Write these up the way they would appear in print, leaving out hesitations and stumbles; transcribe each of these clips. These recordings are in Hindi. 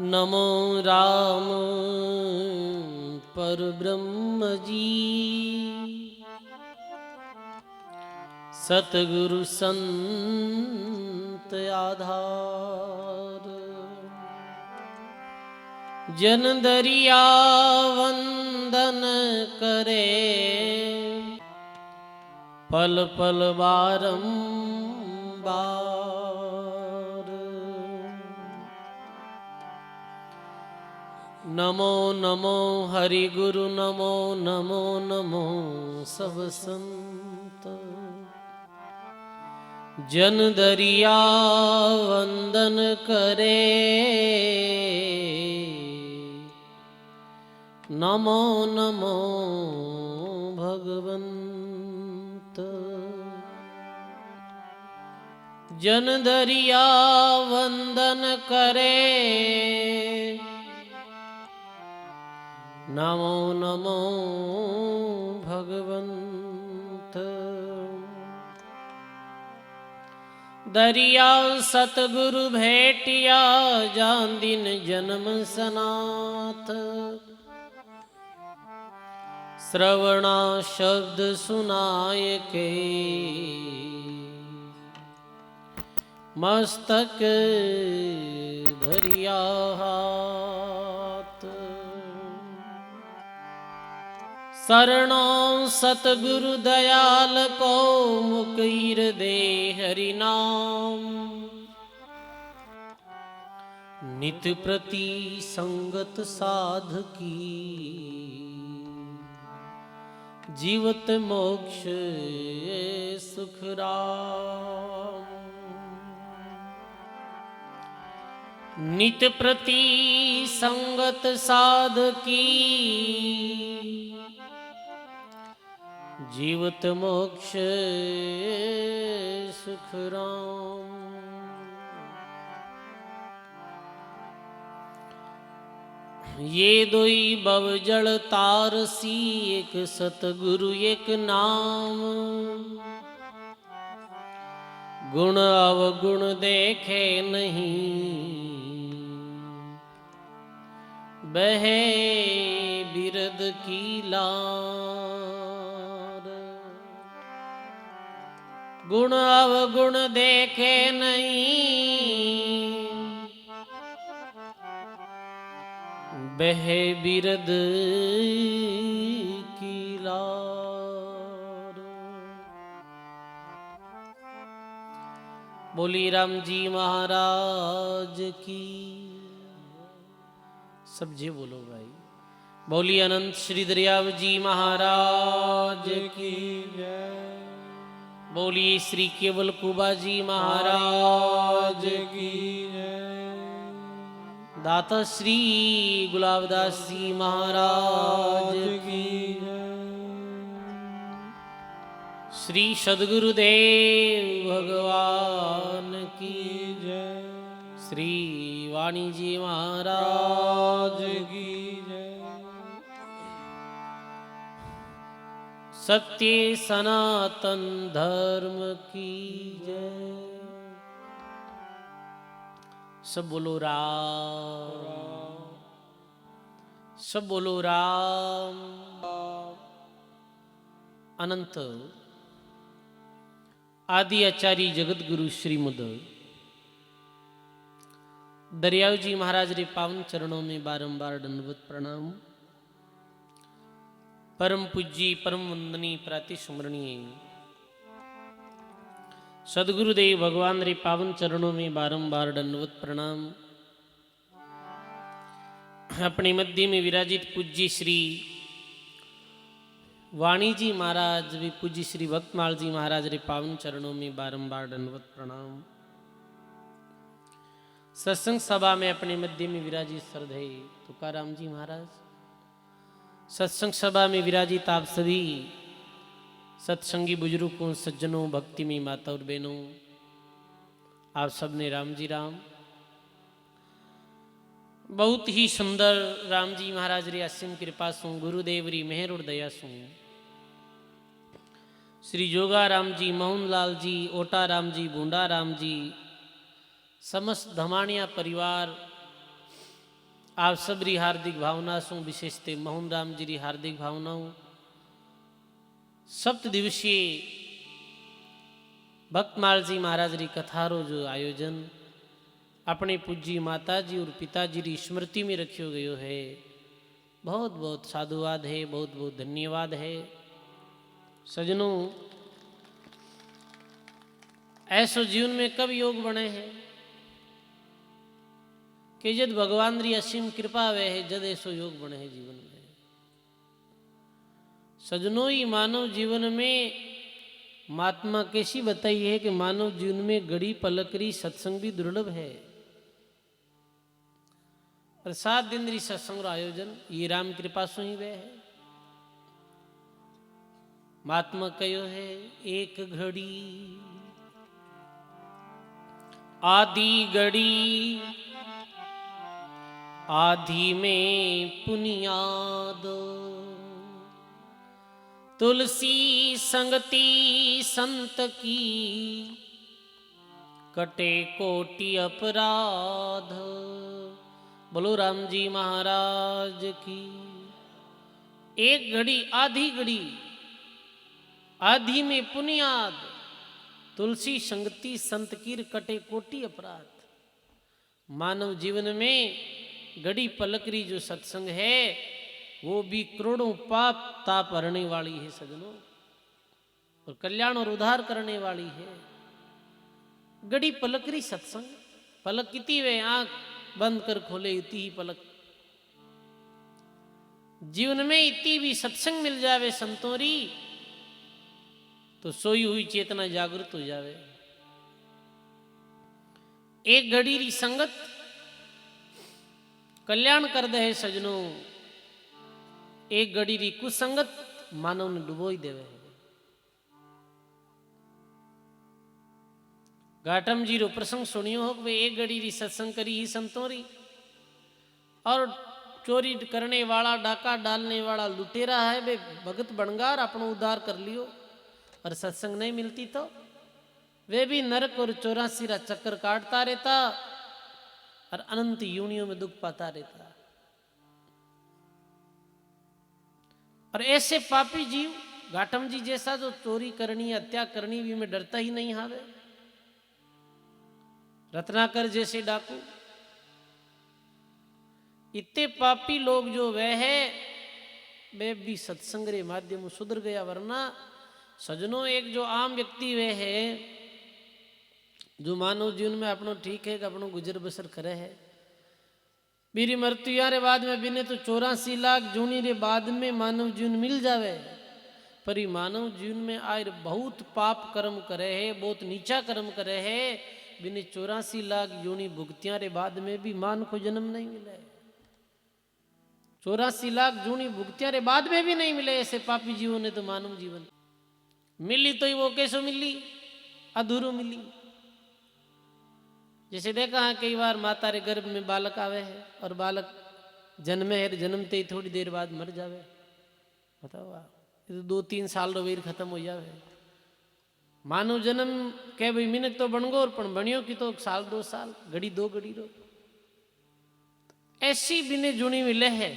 नमो राम परब्रह्म जी, सतगुरु संत आधार। जन दरिया वंदन करे, पल पल बारंबार। नमो नमो हरि गुरु, नमो नमो नमो सब संत। जन दरिया वंदन करे, नमो नमो भगवंत। जन दरिया वंदन करे, नमो नमो भगवंत। दरिया सतगुरु भेटिया, जान दिन जन्म सनाथ। श्रवणा शब्द सुनाय के, मस्तक धरिया हाथ। शरणों सतगुरु दयाल को, मुकीर दे हरि नाम। नित प्रति संगत साध की, जीवत मोक्ष सुख राम। नित प्रति संगत साध की, जीवत मोक्ष सुख राम। ये दोई बव जल तारसी, एक सतगुरु एक नाम। गुण अवगुण देखे नहीं, बहे बिरद की लार। गुण अवगुण देखे नहीं, बहे बिरद की लार। बोली राम जी महाराज की। सब जी बोलो भाई। बोली अनंत श्री दरियाव जी महाराज की जय। बोली श्री केवल कुबा जी महाराज की जय। दाता श्री गुलाबदास जी महाराज की जय। श्री सद्गुरुदेव भगवान की जय। श्री वाणी जी महाराज की जय। सत्य सनातन धर्म की जय। सब बोलो राम, सब बोलो राम। अनंत आदि आचार्य जगत गुरु श्रीमद दरियाव जी महाराज रे पावन चरणों में बारंबार दंडवत प्रणाम। परम पूज्य परम वंदनीय प्राति स्मरणीय सदगुरुदेव भगवान रे पावन चरणों में बारंबार दंडवत प्रणाम। अपने मध्य में विराजित पूज्य श्री वाणी जी महाराज वे पूज्य श्री भक्तमाल जी महाराज रे पावन चरणों में बारंबार दंडवत प्रणाम। सत्संग सभा में अपने मध्य में विराजित श्रद्धेय तुकाराम जी महाराज, सत्संग सभा में विराजित आप सभी सत्संगी बुजुर्गों, सज्जनों, भक्ति में माता और बहनों, आप सबने राम जी राम। बहुत ही सुंदर राम जी महाराज री असीम कृपा सु, गुरुदेव री मेहर और दया सु, श्री जोगा राम जी, मोहन लाल जी, ओटा राम जी, बूंडा राम जी, समस्त धमाणिया परिवार आप सबरी हार्दिक भावना सु विशेषते मोहन राम जी री हार्दिक भावनाओं सप्त दिवसीय भक्तमाल जी महाराज री कथारो जो आयोजन अपने पूज्य माता जी और पिताजी री स्मृति में रखियो गयो है। बहुत बहुत साधुवाद है, बहुत बहुत धन्यवाद है। सजनों, ऐसो जीवन में कब योग बने हैं कि जब भगवान री असीम कृपा वे है, जद ऐसो योग बने है जीवन में। सजनों, ही मानव जीवन में महात्मा कैसी बताई है कि मानव जीवन में घड़ी पलकरी सत्संग भी दुर्लभ है। और 7 दिन री सत्संग आयोजन ये राम कृपा सु ही वे है। महात्मा कहो है, एक घड़ी आधी घड़ी आधी में पुनियाद, तुलसी संगति संत की कटे कोटि अपराध। बोलो राम जी महाराज की। एक घड़ी आधी घड़ी आधी में पुनियाद, तुलसी संगति संत कीर कटे कोटि अपराध। मानव जीवन में घड़ी पलकरी जो सत्संग है वो भी करोड़ों पाप ताप हरने वाली है सजनों, और कल्याण और उद्धार करने वाली है। घड़ी पलकरी सत्संग, पलक किती वे आंख बंद कर खोले इतनी ही पलक। जीवन में इतनी भी सत्संग मिल जावे संतोरी तो सोई हुई चेतना जागृत हो जावे। एक घड़ी री संगत कल्याण कर दे है सजनों, एक घड़ी री कुसंगत मानव ने डुबोई देवे है। घाटम जी रो प्रसंग सुनियो हो कि वे एक घड़ी री सत्संग करी ही संतों री, और चोरी करने वाला डाका डालने वाला लुटेरा है वे भगत बनगार अपनो उद्धार कर लियो, और सत्संग नहीं मिलती तो वे भी नरक और 84 रा चक्कर काटता रहता और अनंत यूनियों में दुख पाता रहता। और ऐसे पापी जीव घाटम जी जैसा जो चोरी करनी हत्या करनी भी में डरता ही नहीं हावे, रत्नाकर जैसे डाकू, इतने पापी लोग जो वह है वे भी सत्संग रे माध्यम सुधर गया। वरना सजनों, एक जो आम व्यक्ति वे है जो मानव जीवन में अपनो ठीक है कि अपनो गुजर बसर करे है, मेरी मृत्यु रे बाद में बिने तो 84 लाख जूनी रे बाद में मानव जीवन मिल जावे, पर ही मानव जीवन में आए बहुत पाप कर्म करे है, बहुत नीचा कर्म करे है, बिने 84 लाख जूनी भुगतियां रे बाद में भी मान को जन्म नहीं मिले। 84 लाख जूनी भुगतियां रे बाद में भी नहीं मिले ऐसे पापी जीवों ने तो मानव जीवन मिली तो वो कैसे मिली, अधूरो मिली। जैसे देखा है कई बार माता रे गर्भ में बालक आवे है और बालक जन्मे है, जन्मते ही थोड़ी देर बाद मर जावे। बताओ आप, ये तो 2-3 साल रो वीर खत्म हो जावे। मानव जन्म के भाई मिनक तो बन गो, पण बनियो की तो 1-2 साल, घड़ी 2 घड़ी रो ऐसी बिने जुनी मिले है।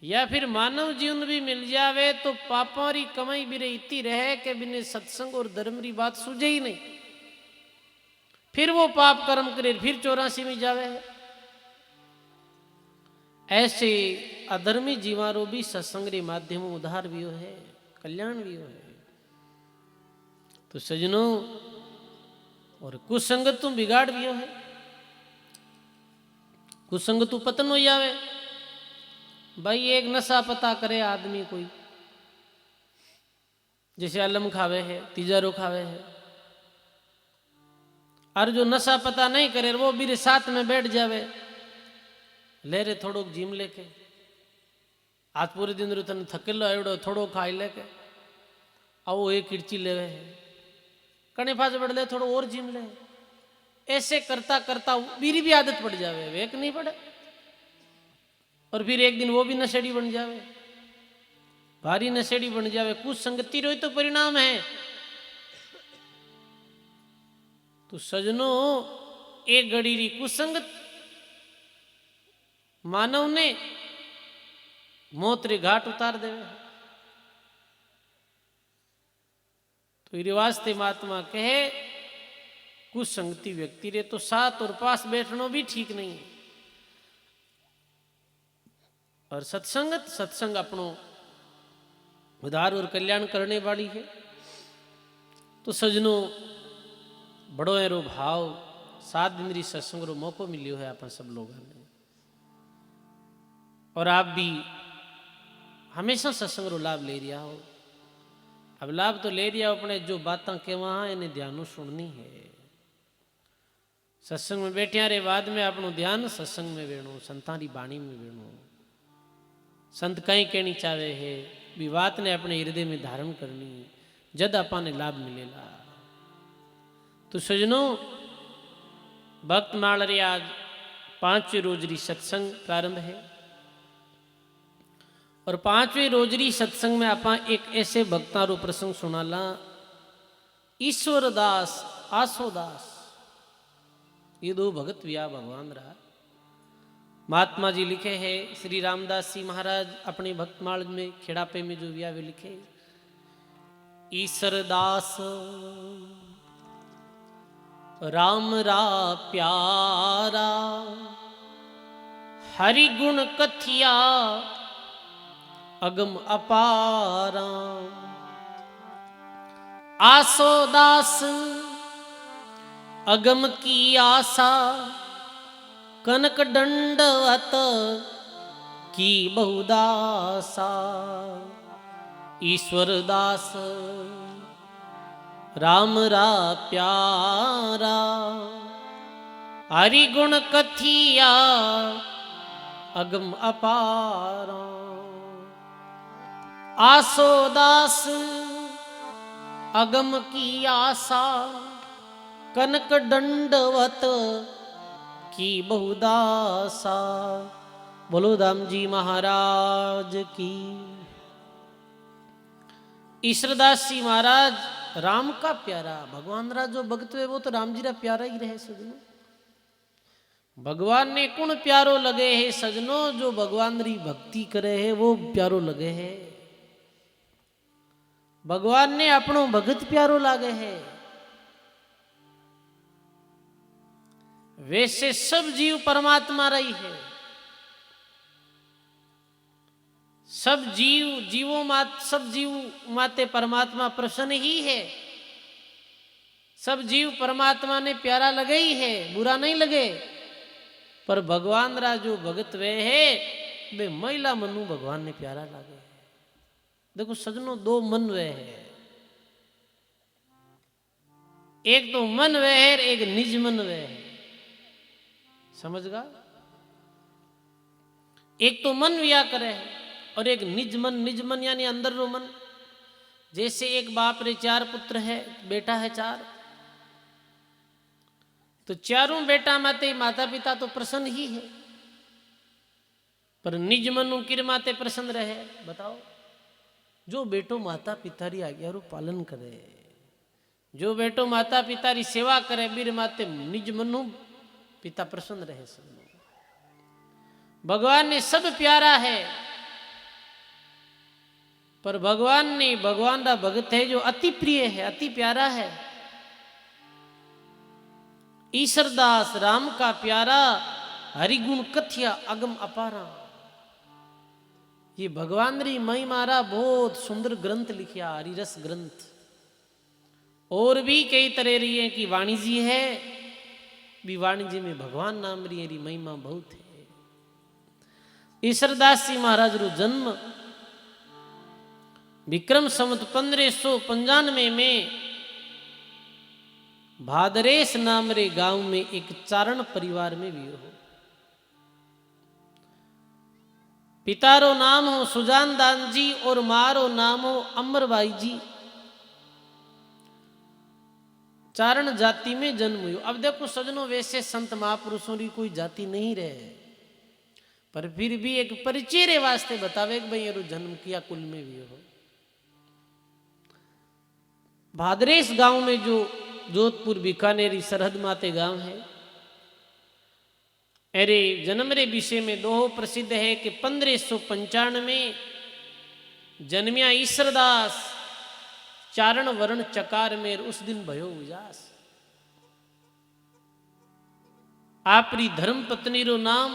या फिर मानव जीवन भी मिल जावे तो पापों री कमाई बिरे इतनी रहे कि बिने सत्संग और धर्म री बात सूझे ही नहीं, फिर वो पाप कर्म करे फिर 84 में जावे है। ऐसे अधर्मी जीवारो भी सत्संग रे माध्यम उद्धार भी हो है, कल्याण भी हो है। तो सजनों, और कुसंगत तू बिगाड़ भी हो है, कुसंगत तू पतन हो जावे। भाई एक नशा पता करे आदमी कोई, जैसे अलम खावे है, तिजारो खावे है, और जो नशा पता नहीं करे वो भी साथ में बैठ जावे, ले रे थोड़ो जिम लेके, आज पूरे दिन रो तने थकेलो एवडो थोड़ो खाई लेके आओ एक किरची लेवे है, कने पास बढ़ ले थोड़ो और जिम ले। ऐसे करता करता मेरी भी आदत पड़ जावे, वेक नहीं पड़े, और फिर एक दिन वो भी नशेड़ी बन जावे, भारी नशेड़ी बन जावे। कुछ संगति रो तो परिणाम है। तो सजनों, एक घड़ी री कुसंगत मानव ने मौत रे घाट उतार देवे। तो ये वास्ते महात्मा कहे कुसंगति व्यक्ति रे तो साथ और पास बैठना भी ठीक नहीं है। और सत्संग अपनो उद्धार और कल्याण करने वाली है। तो सजनों बड़ो एरो भाव 7 दिन री सत्संग रो मौको मिलियो है अपन सब लोगों ने। और आप भी हमेशा सत्संग रो लाभ ले रिया हो। अब लाभ तो ले रिया हो, अपने जो बातें कहवा इन्हें ध्यान सुननी है। सत्संग में बैठिया रे बाद में अपनो ध्यान सत्संग में वेणो, संतां री बाणी में वेणो। संत कहीं कहनी चाहे है भी बात ने अपने हृदय में धारण करनी, जद आपा ने लाभ मिलेगा। तो सजनों भक्त माल रे आज 5वें रोजरी सत्संग प्रारंभ है। और 5वें रोजरी सत्संग में आपा एक ऐसे भक्तां रो प्रसंग सुनाला, ईश्वरदास आसोदास। ये 2 भगत विया भगवान रहा। महात्मा जी लिखे हैं, श्री रामदास जी महाराज अपने भक्तमाल में खेड़ापे में जो विया वे लिखे, ईश्वरदास राम रा प्यारा, हरि गुण कथिया अगम अपारा। आसोदास अगम की आशा, कनक दंडवत की बहुदासा। ईश्वरदास राम रा प्यारा, हरि गुण कथिया अगम अपारा। आसोदास अगम की आशा, कनक दंडवत की बहुदासा। बोलो दाम जी महाराज की। ईश्वरदास जी महाराज राम का प्यारा, भगवान रा जो भक्त है वो तो राम जी रा प्यारा ही रहे सजनों। भगवान ने कौन प्यारो लगे है सजनों, जो भगवान री भक्ति करे है वो प्यारो लगे है। भगवान ने अपनो भगत प्यारो लागे है। वैसे सब जीव परमात्मा रही है। सब जीव माते परमात्मा प्रसन्न ही है। सब जीव परमात्मा ने प्यारा लगे ही है, बुरा नहीं लगे। पर भगवान रा जो भगत वे है वे महिला मनु भगवान ने प्यारा लगे। देखो सजनों 2 मन वे है, एक तो मन वे है, एक निज मन वे है। समझगा? एक तो मन विया करे है और एक निज मन यानी अंदर रो मन। जैसे एक बाप रे 4 पुत्र है, बेटा है 4, तो चारों बेटा माते माता पिता तो प्रसन्न ही है, पर निज मनु किर माते प्रसन्न रहे। बताओ, जो बेटो माता पिता री आज्ञा रो पालन करे, जो बेटो माता पिता री सेवा करे, बीर माते निज मनु पिता प्रसन्न रहे। सब भगवान ने सब प्यारा है, पर भगवान रा भगत है जो अति प्रिय है, अति प्यारा है। ईश्वरदास राम का प्यारा, हरिगुण कथिया अगम अपारा। ये भगवान री महिमा रा बहुत सुंदर ग्रंथ लिखिया, हरिरस ग्रंथ। और भी कई तरह री है कि वाणी जी है, भी वाणी जी में भगवान नाम री महिमा बहुत है। ईश्वरदास जी महाराज रो जन्म विक्रम संवत 1595 में भादरेस नाम रे गांव में एक चारण परिवार में भी हो। पितारो नाम हो सुजान दान जी और मारो नाम हो अमरबाई जी। चारण जाति में जन्म हुई। अब देखो सजनों, वैसे संत महापुरुषों की कोई जाति नहीं रहे, पर फिर भी एक परिचय रे वास्ते बतावे कि भाई ये जन्म किया कुल में भी हो। भादरेस गांव में जो जोधपुर बीकानेरी सरहद माते गांव है, अरे जन्म रे विषय में दोहो प्रसिद्ध है कि 1595 जन्मिया ईश्वरदास चारण वर्ण चकार में उस दिन भयो उजास। आपरी धर्म पत्नी रो नाम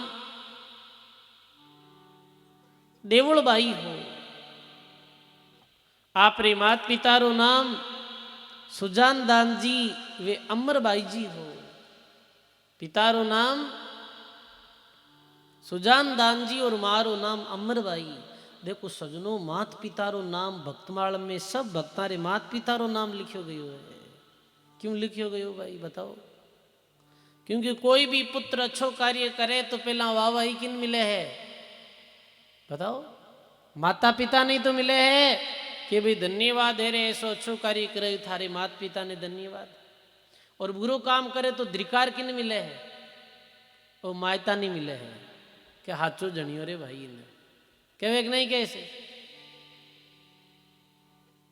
देवलबाई हो, आपरे माता पिता रो नाम सुजान दान जी वे अमरबाई जी हो। पिता रो नाम सुजान दान जी और माँ रो नाम अमरबाई। देखो सजनों, मात पिता रो नाम भक्तमाल में सब भक्ता रे मात पिता रो नाम लिखियो गयो है। क्यों लिखियो गयो भाई बताओ? क्योंकि कोई भी पुत्र अच्छो कार्य करे तो पहला वाहवाही किन मिले है बताओ? माता पिता नहीं तो मिले है कि भाई धन्यवाद है रे, ऐसो अच्छो कार्य करे थारे माता पिता ने धन्यवाद। और बुरो काम करे तो धिकार किन मिले है? वो मायता नहीं मिले है कि हाथों जनियो रे भाई ने कहे नहीं कैसे।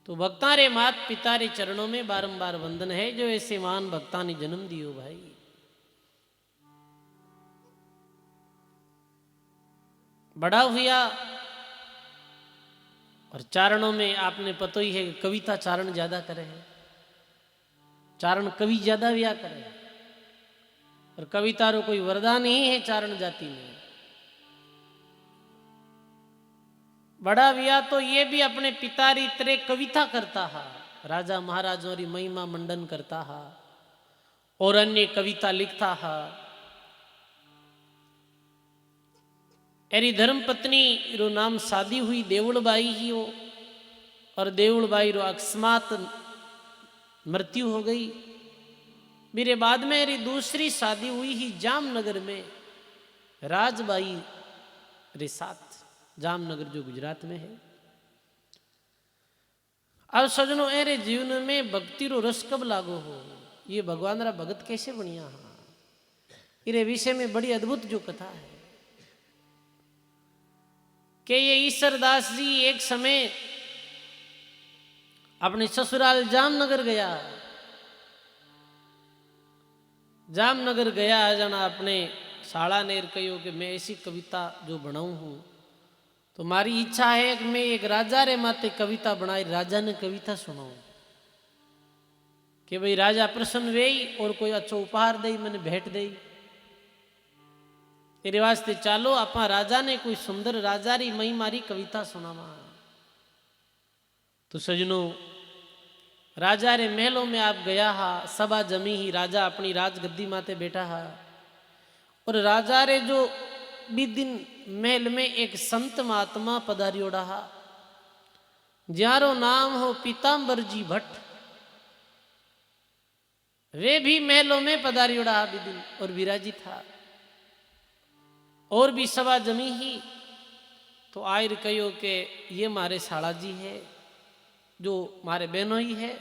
तो भक्ता रे मात पिता रे चरणों में बारंबार वंदन है, जो ऐसे महान भक्ता ने जन्म दियो भाई। बड़ा हुआ और चारणों में आपने पता ही है कि कविता चारण ज्यादा करे है, चारण कवि ज्यादा व्या करे। और कविता रो कोई वरदान ही है चारण जाति में। बड़ा व्या तो ये भी अपने पिता री तरह कविता करता है, राजा महाराजों री महिमा मंडन करता है और अन्य कविता लिखता है। एरी धर्म पत्नी रो नाम शादी हुई देवलबाई ही हो, और देवलबाई रो अकस्मात मृत्यु हो गई। मेरे बाद में एरी दूसरी शादी हुई ही जामनगर में राजबाई रे साथ, जामनगर जो गुजरात में है। अब सजनों, एरे जीवन में भक्ति रो रस कब लागो हो, ये भगवान रा भगत कैसे बनिया हा, इरे विषय में बड़ी अद्भुत जो कथा है कि ये ईश्वरदास जी एक समय अपने ससुराल जामनगर गया। जामनगर गया जना अपने शाला ने कहो कि मैं ऐसी कविता जो बनाऊं हूं, तो मारी इच्छा है कि मैं एक राजा रे माते कविता बनाई, राजा ने कविता सुनाऊं कि भाई राजा प्रसन्न वे और कोई अच्छो उपहार दे मैंने भेंट दे। तेरे वास्ते चालो आपा राजा ने कोई सुंदर राजा री मई मारी कविता सुनावा। तो सजनों, राजा रे महलों में आप गया हा, सभा जमी ही, राजा अपनी राजगद्दी माते बैठा हा। और राजा रे जो भी दिन महल में एक संत महात्मा पधारियोड़ा हा, ज्यारो नाम हो पीताम्बर जी भट्ट। वे भी महलों में पधारियोड़ा हा दिन और विराजी था। और भी सभा जमी ही तो आयर कहो कि ये मारे साड़ा जी है, जो मारे बहनों ही है,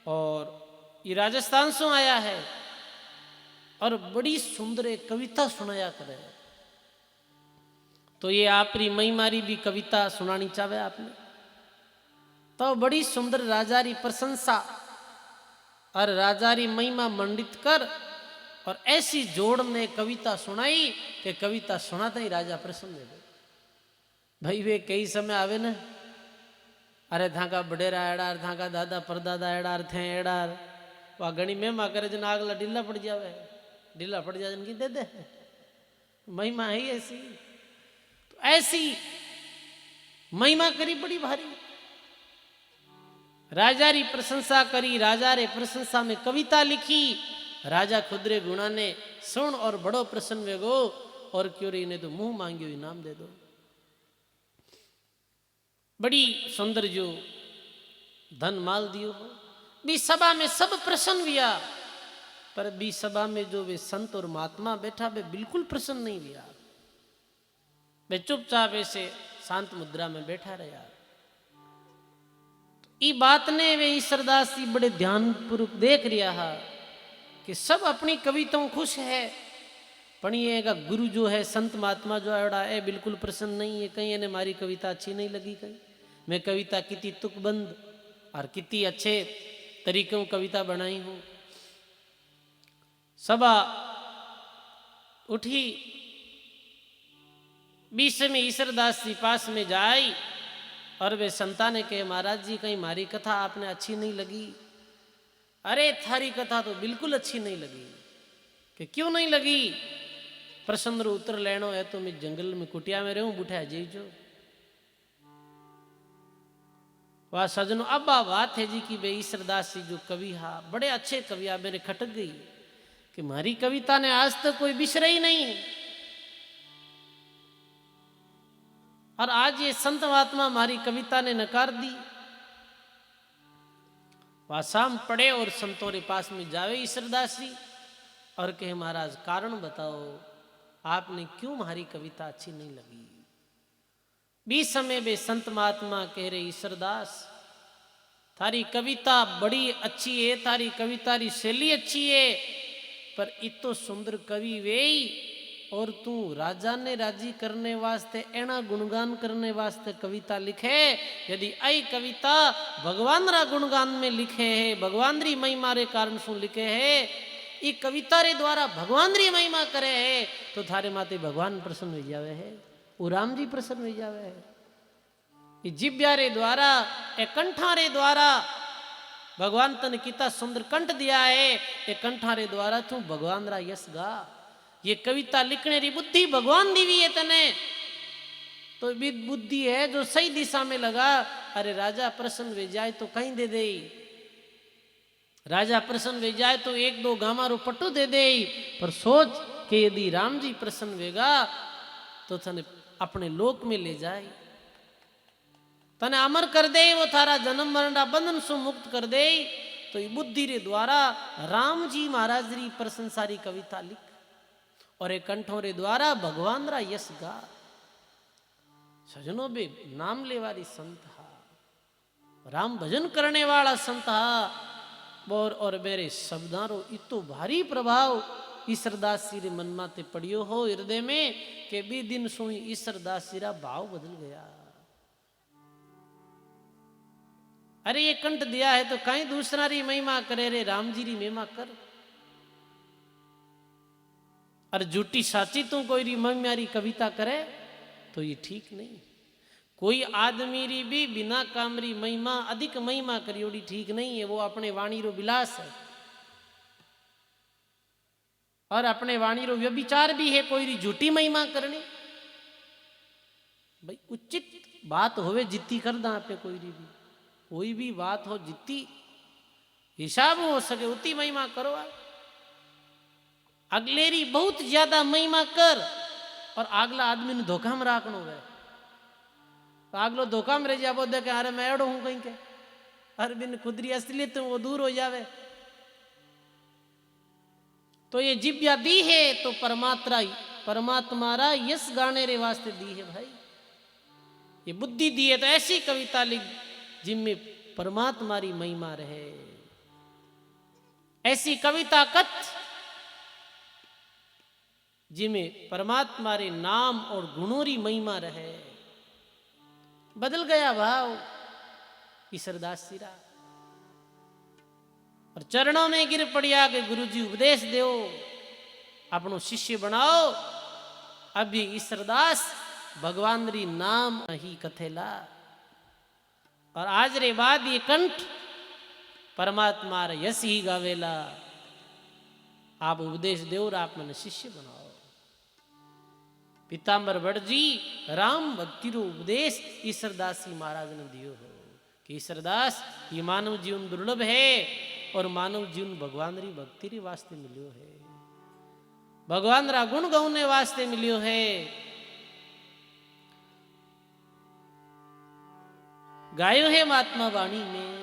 और ये राजस्थान से आया है और बड़ी सुंदर एक कविता सुनाया करे। तो ये आपरी मई मारी भी कविता सुनानी चाहे आपने, तो बड़ी सुंदर राजारी प्रशंसा और राजारी महिमा मंडित कर और ऐसी जोड़ में कविता सुनाई कि कविता सुनाता ही राजा प्रसन्न है। भाई वे कई समय आवे न, अरे थाका बडेरा एडार, थाका दादा परदादा एडार थे एडार, वह घनी मेहमा करे जन आगला ढीला पड़ जावे, ढीला पड़ जाए जन की दे दे, महिमा है ऐसी। तो ऐसी महिमा करी बड़ी भारी, राजा री प्रशंसा करी, राजा रे प्रशंसा में कविता लिखी। राजा खुदरे गुणा ने सुन और बड़ो प्रसन्न वेगो, और क्यों रे ने तो मुंह मांगियो इनाम दे दो। बड़ी सुंदर जो धन माल दियो हो। भी सभा में सब प्रसन्न हुआ, पर भी सभा में जो वे संत और महात्मा बैठा वे बिल्कुल प्रसन्न नहीं हुआ। वे चुपचाप ऐसे शांत मुद्रा में बैठा रहा। ई बात ने वे ईश्वरदास जी बड़े ध्यान पूर्वक देख रिया हा कि सब अपनी कविताओं खुश है, पण ये का गुरु जो है संत महात्मा जो आयोड़ा है बिल्कुल प्रसन्न नहीं है। कहीं इन्हें मारी कविता अच्छी नहीं लगी, कहीं मैं कविता कितनी तुकबंद और कितनी अच्छे तरीकों कविता बनाई हूँ। सभा उठी, बीच में ईश्वरदास जी पास में जाई और वे संता ने कहे, महाराज जी कहीं मारी कथा आपने अच्छी नहीं लगी? अरे थारी कथा तो बिल्कुल अच्छी नहीं लगी। कि क्यों नहीं लगी? प्रसन्न रो उत्तर लेनो है तो मैं जंगल में कुटिया में रहूं बुठा जीजो। वह सजनो अब बात है जी कि वे ईश्वरदास जी जो कवि हा बड़े अच्छे कवि हा, मेरे खटक गई कि मारी कविता ने आज तक कोई बिसरा ही नहीं। और आज ये संत महात्मा हमारी कविता ने नकार दी। वह शाम पड़े और संतों के पास में जावे ईश्वरदास जी और कहे, महाराज कारण बताओ, आपने क्यों हमारी कविता अच्छी नहीं लगी? बीच समय वे संत महात्मा कह रहे, ईश्वरदास थारी कविता बड़ी अच्छी है, थारी कविता री शैली अच्छी है, पर इतो सुंदर कवि वे और तू राजा ने राजी करने वास्ते एना गुणगान करने वास्ते कविता लिखे। यदि आई कविता भगवान रा गुणगान में लिखे है, भगवान री महिमा रे कारण सु लिखे है, ये कविता रे द्वारा भगवान री महिमा करे है, तो थारे माते भगवान प्रसन्न हो जावे है, वो राम जी प्रसन्न हो जावे है। ये जिब्या रे द्वारा, ए कंठा रे द्वारा भगवान तने कितना सुंदर कंठ दिया है, ये कंठा रे द्वारा तू भगवान रा यश गा। ये कविता लिखने री बुद्धि भगवान दीवी है तने, तो बुद्धि है जो सही दिशा में लगा। अरे राजा प्रसन्न वे जाए तो कहीं दे दे, राजा प्रसन्न वे जाए तो एक दो गामारो पट्टू दे दे, पर सोच कि यदि राम जी प्रसन्न वेगा तो तने अपने लोक में ले जाए, तने अमर कर दे, वो थारा जन्म मरण बंधन से मुक्त कर दे। तो ये बुद्धि रे द्वारा राम जी महाराज री प्रशंसा री कविता लिख और एक कंठों रे द्वारा भगवान रा यश गा। सजनों बे नाम लेवारी संत हा, राम भजन करने वाला संत हा, और मेरे शब्दारो इतो भारी प्रभाव ईश्वरदास जी रे मन माते पड़ियो हो हृदय में के बी दिन सुई ईश्वरदास जी रा भाव बदल गया। अरे ये कंठ दिया है तो कहीं दूसरा री महिमा करे रे, राम जी री महिमा कर। अरे झूठी साची तू कोई री महिमा री कविता करे तो ये ठीक नहीं। कोई आदमी री भी बिना काम री महिमा अधिक महिमा करियोड़ी ठीक नहीं है, वो अपने वाणी रो विलास है और अपने वाणी रो व्यभिचार भी है। कोई री झूठी महिमा करनी भाई उचित बात होवे जितनी कर दा पे, कोई भी बात हो जितनी हिसाब हो सके उतनी महिमा करो। अगलेरी बहुत ज्यादा महिमा कर और अगला आदमी ने धोखा में राखनो है, तो अगलो धोखा में रह जाबो दे के अरे मैं एड़ो हूं कहीं के, अरे बिन खुदरी असलियत वो दूर हो जावे। तो ये जिब्या दी है तो परमात्मा रा यश गाने रे वास्ते दी है भाई। ये बुद्धि दी है तो ऐसी कविता लिख जिनमें परमात्मा री महिमा रहे, ऐसी कविता कथ जिनमें परमात्मा रे नाम और गुणों री महिमा रहे। बदल गया भाव ईश्वरदास जी रा और चरणों में गिर पड़िया के गुरु जी उपदेश दो, अपनो शिष्य बनाओ। अभी ईश्वरदास भगवान री नाम ही कथेला और आज रे बाद ये कंठ परमात्मा रे यश ही गावेला। आप उपदेश दो और आप मन शिष्य बनाओ। पीताम्बर भट्ट जी राम भक्ति रो उपदेश ईश्वरदास जी महाराज ने दियो हो कि ईश्वरदास ये मानव जीवन दुर्लभ है और मानव जीवन भगवान री भक्ति री वास्ते मिलियो है, भगवान रा गुण गाउने वास्ते मिलियो है। गायो है महात्मा वाणी में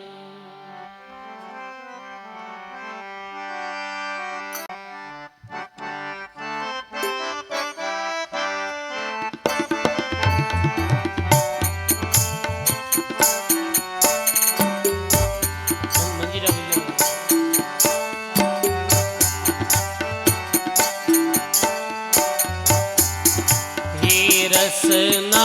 रसना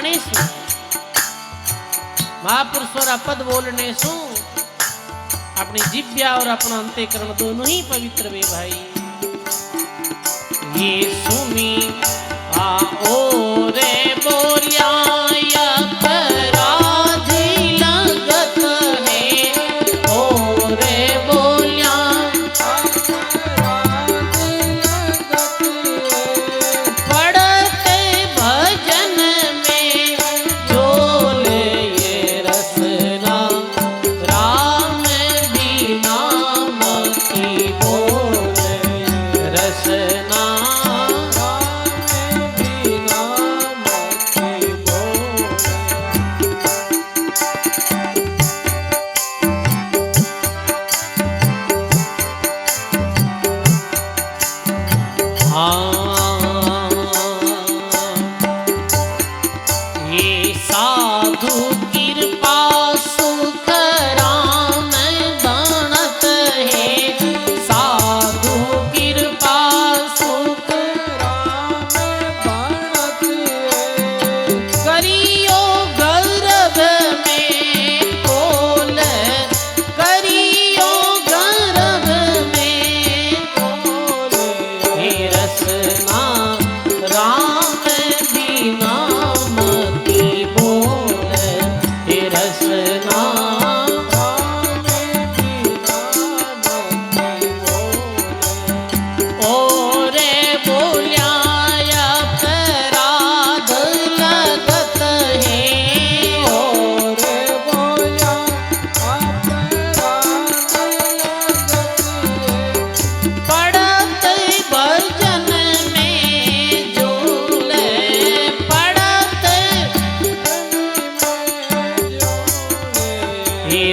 गाने से महापुरुषों पद बोलने सु अपनी जिव्या और अपना अंतःकरण दोनों ही पवित्र वे भाई। ये सुनी आओ रे बोलिया अपराध लगत है, ओ रे बोलिया पढ़ते भजन में जोल ये रसना राम बिना मती बोले रसना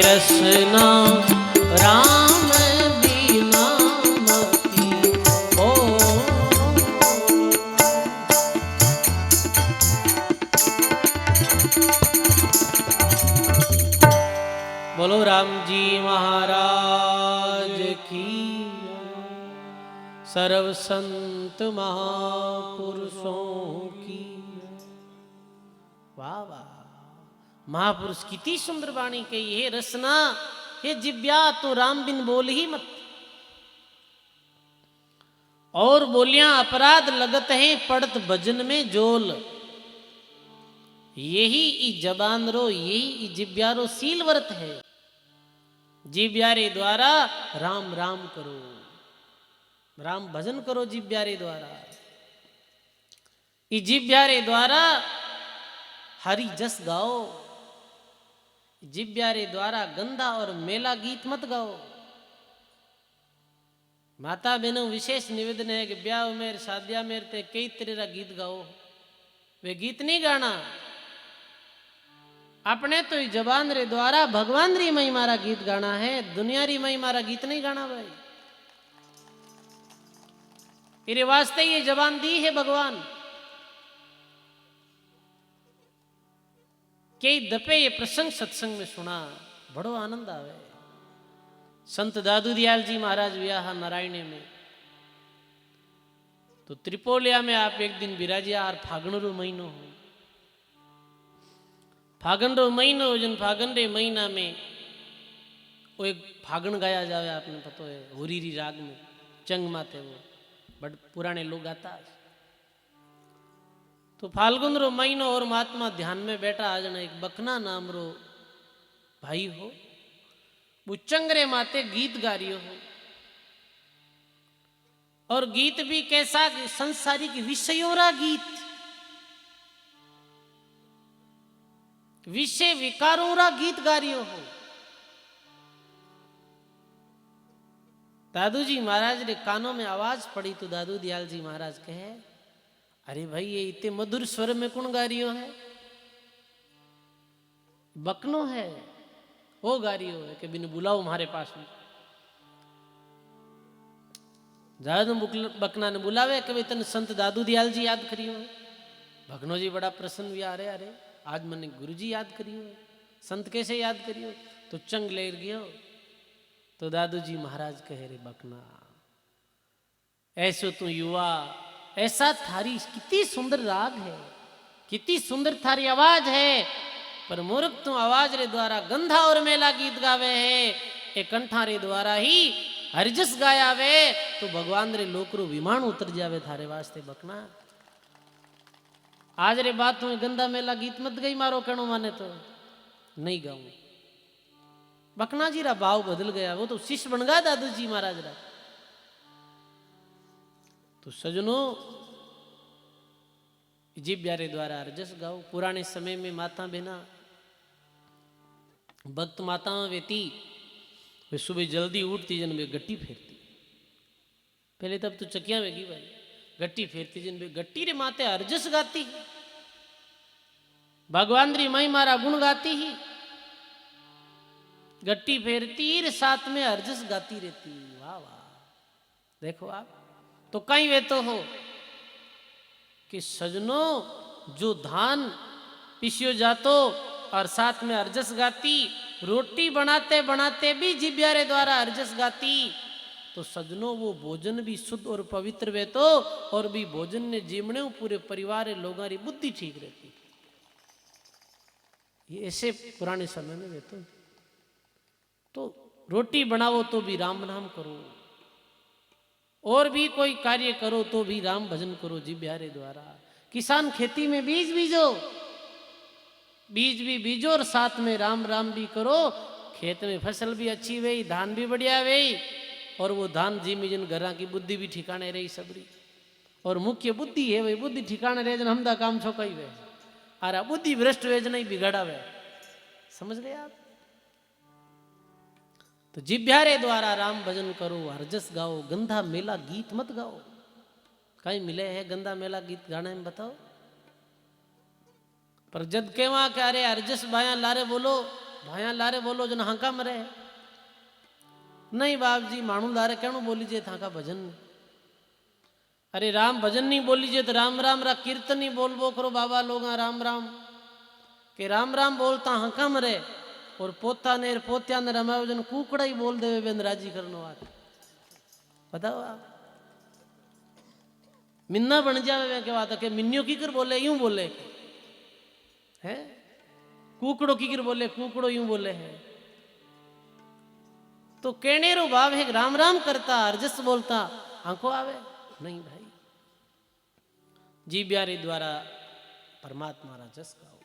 रसना राम बिना मती हो। बोलो राम जी महाराज की, सर्व संत महापुरुषों की। वाह वाह, महापुरुष कितनी सुंदर वाणी कही है। रसना हे जिव्या तो राम बिन बोल ही मत, और बोलियां अपराध लगत हैं पड़त भजन में जोल। यही ई जबान रो, यही ई जिव्या रो सील व्रत है। जिव्यारे द्वारा राम राम करो, राम भजन करो जिव्यारे द्वारा। ई जिव्यारे द्वारा हरि जस गाओ। जिव्यारे द्वारा गंदा और मेला गीत मत गाओ। माता बहनों विशेष निवेदन है कि ब्याह में शादिया में ते कई तरह का गीत गाओ, वे गीत नहीं गाना। अपने तो जबान रे द्वारा भगवान री मई मारा गीत गाना है, दुनिया री मई मारा गीत नहीं गाना भाई। इरे वास्ते ये जबान दी है भगवान। कई दफे ये प्रसंग सत्संग में सुना, बड़ो आनंद आवे। संत दादू दयाल जी महाराज व्याह नारायण में, तो त्रिपोलिया में आप एक दिन बिराजिया और फागण रो महीनो हो। फागण रो महीनो हो, जन फागण रे महीना में वो एक फागण गाया जावे, आपने पता है हुरीरी राग में चंग माते वो बड़ पुराने लोग गाता है। तो फाल्गुन रो महीनो और महात्मा ध्यान में बैठा। आज ना एक बकना नाम रो भाई हो, वो चंगरे माते गीत गा रही हो। और गीत भी कैसा, संसारिक विषयों रा गीत, विषय विकारों रा गीत गा रही हो। दादू जी महाराज ने कानों में आवाज पड़ी तो दादू दयाल जी महाराज कहे, अरे भाई ये इतने मधुर स्वर में कौन गा रही है? बकनो है वो गा रही है कि बिन बुलाओ हमारे पास में। ज्यादा बकना ने बुलावे कि तन संत दादू दयाल जी याद करियो। भगनो जी बड़ा प्रसन्न भी, अरे अरे आज मैंने गुरु जी याद करियो, संत कैसे याद करियो? तो चंग ले गयो। तो दादू जी महाराज कहे, रे बकना ऐसो तू युवा, ऐसा थारी कितनी सुंदर राग है, कितनी सुंदर थारी आवाज है, पर मूर्ख तू आवाज रे द्वारा गंधा और मेला गीत गावे है। ए कंठा रे द्वारा ही हरिजस गाया वे तो भगवान रे लोकरो विमान उतर जावे थारे वास्ते बकना। आज रे बात में गंदा मेला गीत मत गई मारो कणो माने तो नहीं गाऊं। बकना जी रा भाव बदल गया, वो तो शिष्य बन गया दादू जी महाराज रा। तो सजनों जिब्यारे द्वारा अरजस गाओ। पुराने समय में माता बहना भक्त माता वेती वे सुबह जल्दी उठती जन वे गट्टी फेरती। पहले तब तो चकिया वेगी भाई, गट्टी फेरती जन वे गट्टी रे माते अरजस गाती, भगवान री माई मारा गुण गाती ही, गट्टी फेरती रे साथ में अरजस गाती रहती। वाह वाह, देखो आप तो कहीं वे तो हो कि सजनों जो धान पिसियो जातो और साथ में अरजस गाती, रोटी बनाते बनाते भी जिब्यारे द्वारा अरजस गाती, तो सजनों वो भोजन भी शुद्ध और पवित्र वे तो, और भी भोजन ने जीवने पूरे परिवार लोगों की बुद्धि ठीक रहती। ये ऐसे पुराने समय में वे तो रोटी बनाओ तो भी राम नाम करो, और भी कोई कार्य करो तो भी राम भजन करो जिब्यारे द्वारा। किसान खेती में बीज बीजो, बीज भी बीजो और साथ में राम राम भी करो। खेत में फसल भी अच्छी हुई, धान भी बढ़िया हुई, और वो धान जिमी जन घरा की बुद्धि भी ठिकाने रही सबरी। और मुख्य बुद्धि है वही बुद्धि ठिकाने रहे जन हमदा काम छोकाई वे, अरे बुद्धि भ्रष्ट वे नहीं बिगड़ा वे। समझ गए आप? तो जिब्यारे द्वारा राम भजन करो, अरजस गाओ, गंदा मेला गीत मत गाओ। कहीं मिले है गंदा मेला गीत गाने में बताओ? पर जद के वहां क्या अरे अरजस भाया लारे बोलो, भाया लारे बोलो जन हाका मरे नहीं बाप जी मानू लारे कहणु बोलीजिए थाका भजन। अरे राम भजन नहीं बोलीजिए तो राम राम रा कीर्तन नहीं बोलबो करो बाबा लोग राम राम के राम राम बोलता हाका मरे, और पोता ने पोत्या ने रमायो जन कुकड़ा ही बोल देवे बेन राजी करनो बात। बताओ आप मिन्ना बन जावे के बात के मिन्यो की कर बोले यूं बोले है, कुकड़ो की कर बोले कुकड़ो यूं बोले है। तो कहने रो भाव है राम राम करता अरजस बोलता आंखों आवे नहीं भाई। जिब्यारे द्वारा परमात्मा रा जस गाओ,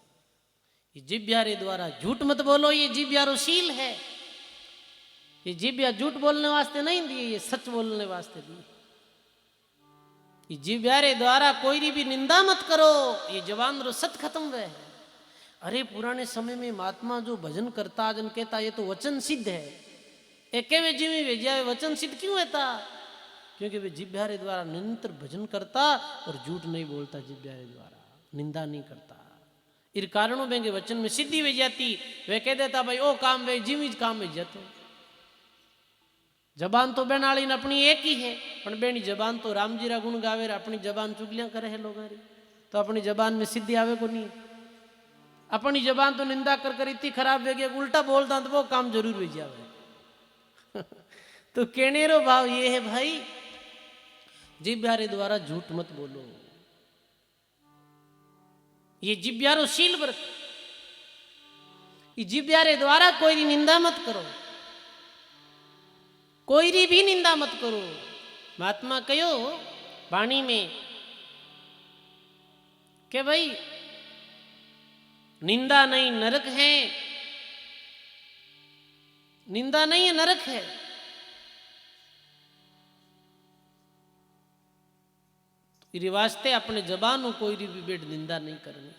ये जिब्यारे द्वारा झूठ मत बोलो, ये जिब्यारो शील है। ये जिब्या झूठ बोलने वास्ते नहीं दिए, ये सच बोलने वास्ते दिए। ये जिब्यारे द्वारा कोई भी निंदा मत करो, ये जवान रो सत खत्म हुए है। अरे पुराने समय में महात्मा जो भजन करता जन कहता ये तो वचन सिद्ध है, एक वे जिमी भेजा वचन सिद्ध क्यों होता? क्योंकि वे जिब्यारे द्वारा निरंतर भजन करता और झूठ नहीं बोलता, जिब्यारे द्वारा निंदा नहीं करता। इन कारणों में वचन में सिद्धि वे जाती, वे कह देता भाई ओ काम वे जिमी काम में जाते। जबान तो बेनाली ने अपनी एक ही है, पर बेनी जबान तो राम जी रा गुण गावे, अपनी जबान चुगलियां करे है लोग, तो अपनी जबान में सिद्धि आवे को नहीं। अपनी जबान तो निंदा कर कर इतनी खराब वेगी उल्टा बोलता तो वो काम जरूर हो जावे। तो कहने रो भाव ये है भाई जिब्यारे द्वारा झूठ मत बोलो, ये जिब्यारो शील व्रत, ये जिब्यारे द्वारा कोई निंदा मत करो, कोई भी निंदा मत करो। महात्मा कहो वाणी में के भाई निंदा नहीं नरक है, निंदा नहीं है नरक है। तो वास्ते अपने जबानों कोई भी बेट निंदा नहीं करनी,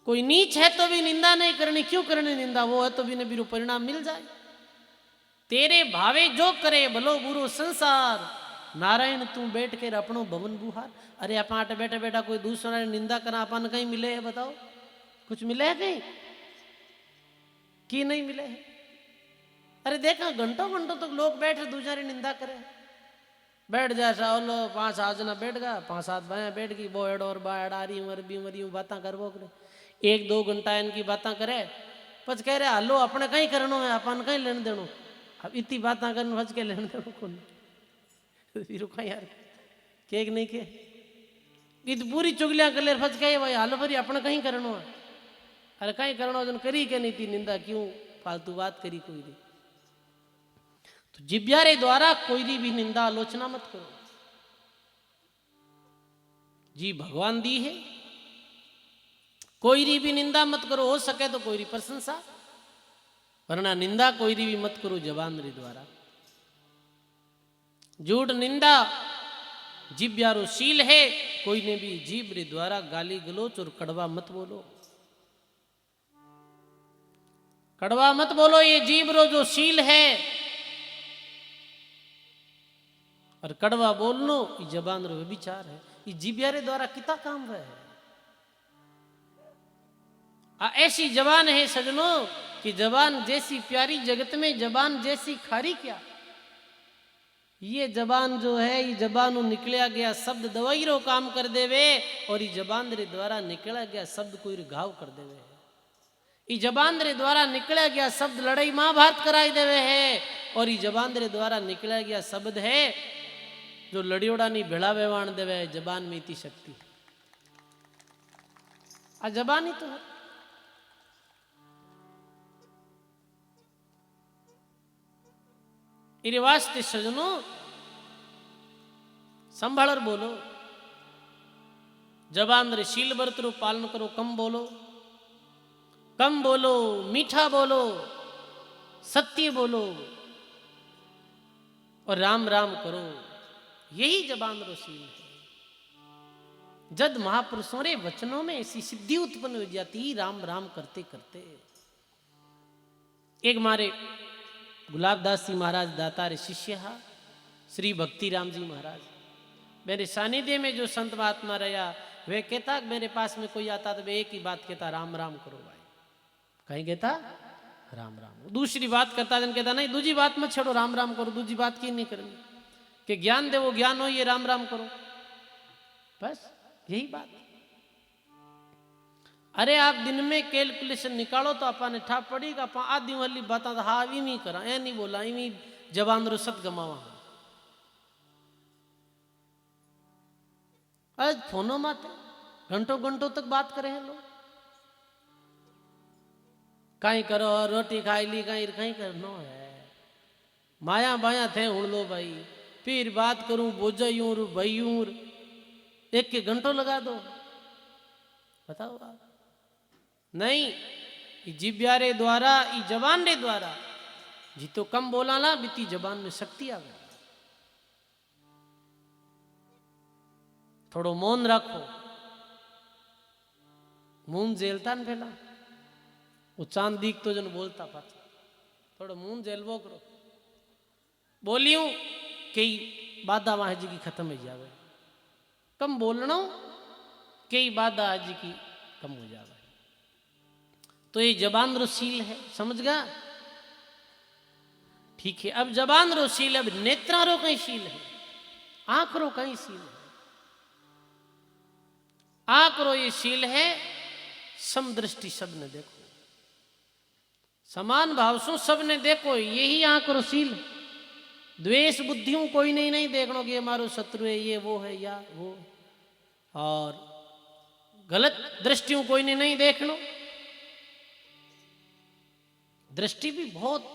कोई नीच है तो भी निंदा नहीं करनी। क्यों करनी निंदा? वो है तो भी ने बीरो परिणाम मिल जाए। तेरे भावे जो करे भलो बुरो संसार, नारायण तू बैठ के अपनो भवन बुहार। अरे आप आटे बैठे बैठा कोई दूसरा निंदा करा अपन कहीं मिले है? बताओ कुछ मिले है कहीं कि नहीं मिले है? अरे देखा घंटों घंटों तक लोग बैठे दूसरी निंदा करे, बैठ जाए लो 5-7 जना बैठ गया, 5-7 भाया बैठ गई, वो एड और बा एडारी उमर भी उमर यूं बातें करवो करे, 1-2 घंटा इनकी बातें करे, पच कह रहे हलो अपने कहीं करनो है, अपन कहीं लेने देनो। अब इतनी बातें करने बच के लेने देनो कौन? रुका यार केक नहीं के ईद पूरी चुगलियां कर ले फस गए भाई हालो भरी अपने कहीं करनो है अरे कहीं करनो जन करी के नहीं थी निंदा क्यों फालतू बात करी कोई नहीं तो जिब्यारे द्वारा कोई भी निंदा आलोचना मत करो जी भगवान दी है कोई भी निंदा मत करो हो सके तो कोई प्रशंसा वरना निंदा कोई भी मत करो जबान रे द्वारा झूठ निंदा जिब्यारो शील है कोई ने भी जीभ रे द्वारा गाली गलोच और कड़वा मत बोलो कड़वा मत बोलो ये जीभ रो जो शील है और कड़वा बोलनो ये जबान रो विचार है ये जिब्यारे द्वारा कितना काम है ऐसी जबान है सजनों कि जबान जैसी प्यारी जगत में जबान जैसी खारी क्या ये जबान जो है ये जबान निकला गया शब्द दवाई रो काम कर देवे और ये जबान रे द्वारा निकला गया शब्द कोई घाव कर देवे है ये जबान रे द्वारा निकला गया शब्द लड़ाई महाभारत कराई देवे है और ये जबान रे द्वारा निकला गया शब्द है जो लड़ियोड़ा नहीं भेड़ा वेवाण देवे है जबान में इतनी शक्ति आ जबान ही तो है इरे वास्ते सजनों संभाल बोलो जबान रे शील व्रत रो पालन करो कम बोलो मीठा बोलो सत्य बोलो और राम राम करो यही जबान रो शील है जद महापुरुषों रे वचनों में ऐसी सिद्धि उत्पन्न हो जाती राम राम करते करते एक मारे गुलाबदास जी महाराज दाता रे शिष्य श्री भक्ति राम जी महाराज मेरे सानिध्य में जो संत महात्मा रहा वे कहता मेरे पास में कोई आता तो वे एक ही बात कहता राम राम करो भाई कहीं कहता राम राम दूसरी बात करता जन कहता नहीं दूसरी बात मत छोड़ो राम राम करो दूसरी बात की नहीं करनी कि ज्ञान दे वो ज्ञान हो ये राम राम करो बस यही बात अरे आप दिन में कैलकुलेशन निकालो तो अपन ठाप पड़ेगा आदि वाली बात हाँ इवी करा ए नहीं बोला इवी जबान रो सत गमावा आज फोनो माते घंटों घंटों तक बात करे हैं लोग कहीं करो रोटी खाई ली कहीं करनो है माया बाया थे उड़ लो भाई फिर बात करूं बोझयूर भयूर एक घंटों लगा दो बताओ आप नहीं जिब्यारे द्वारा जबान रे द्वारा जी तो कम बोला ना बीती जबान में शक्ति आ गई थोड़ो मौन रखो मुंह जेलता न पहला वो चांद दीख तो जन बोलता पाता थोड़ो मुंह जेलवो करो बोलियूं कई बाधा वहां जी की खत्म हो जावे कम बोलना कई बाधा आज की कम हो जावे तो ये जबान रोशील है समझ गया ठीक है अब जबान रोशील अब नेत्रा रो कहीं शील है आंख रो कहीं शील है आंख रो ये शील है समदृष्टि सबने देखो समान भाव सु सबने देखो यही आंख रो शील द्वेष बुद्धियों कोई नहीं देखनो कि हमारो शत्रु है ये वो है या वो और गलत दृष्टियों कोई नहीं देखनो दृष्टि भी बहुत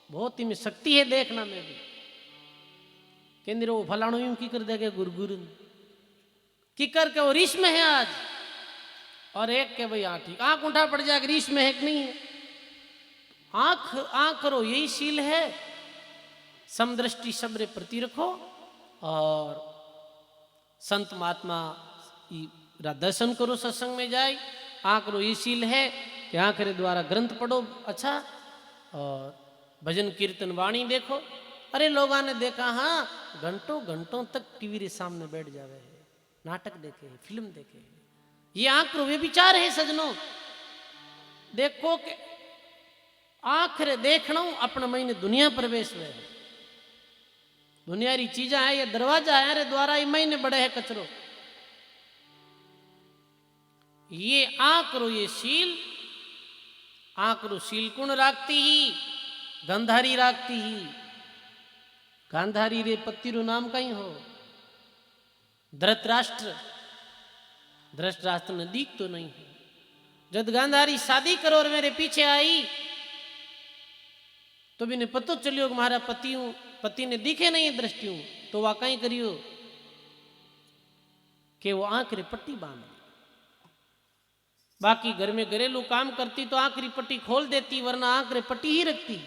बहुत ही में शक्ति है देखना में भी केंद्र वो फलाणु यूं की कर देगा गुरगुरु की करके वो रीश में है आज और एक के भाई हाँ ठीक आंख उठा पड़ जाएगा रीश में है कि नहीं है आंख करो यही शील है समदृष्टि सबरे प्रति रखो और संत महात्मा दर्शन करो सत्संग में जाए आंख रो ये शील है कि आंख रे द्वारा ग्रंथ पढ़ो अच्छा और भजन कीर्तन वाणी देखो अरे लोगों ने देखा हाँ घंटों घंटों तक टीवी रे सामने बैठ जावे है नाटक देखे फिल्म देखे ये आंख रो वे विचार है सजनों देखो के आंख रे देखना अपने महीने दुनिया प्रवेश हुए दुनिया री चीजा है ये दरवाजा है रे द्वारा ही महीने बड़े है कचरो ये आंख रो ये शील आंख रो शील कुण राखती ही गंधारी राखती ही गांधारी रे पत्ती रो नाम कहीं हो धृतराष्ट्र धृतराष्ट्र ने दीख तो नहीं है। जब गांधारी शादी करो और मेरे पीछे आई तो भी ने पतो चलियो कि मारा पति ने दिखे नहीं दृष्टि हूं, तो वह कहीं करियो कि वो आंकरे पट्टी बांध ली। बाकी घर में घरेलू काम करती तो आंकरी पट्टी खोल देती, वरना आंकरे पट्टी ही रखती।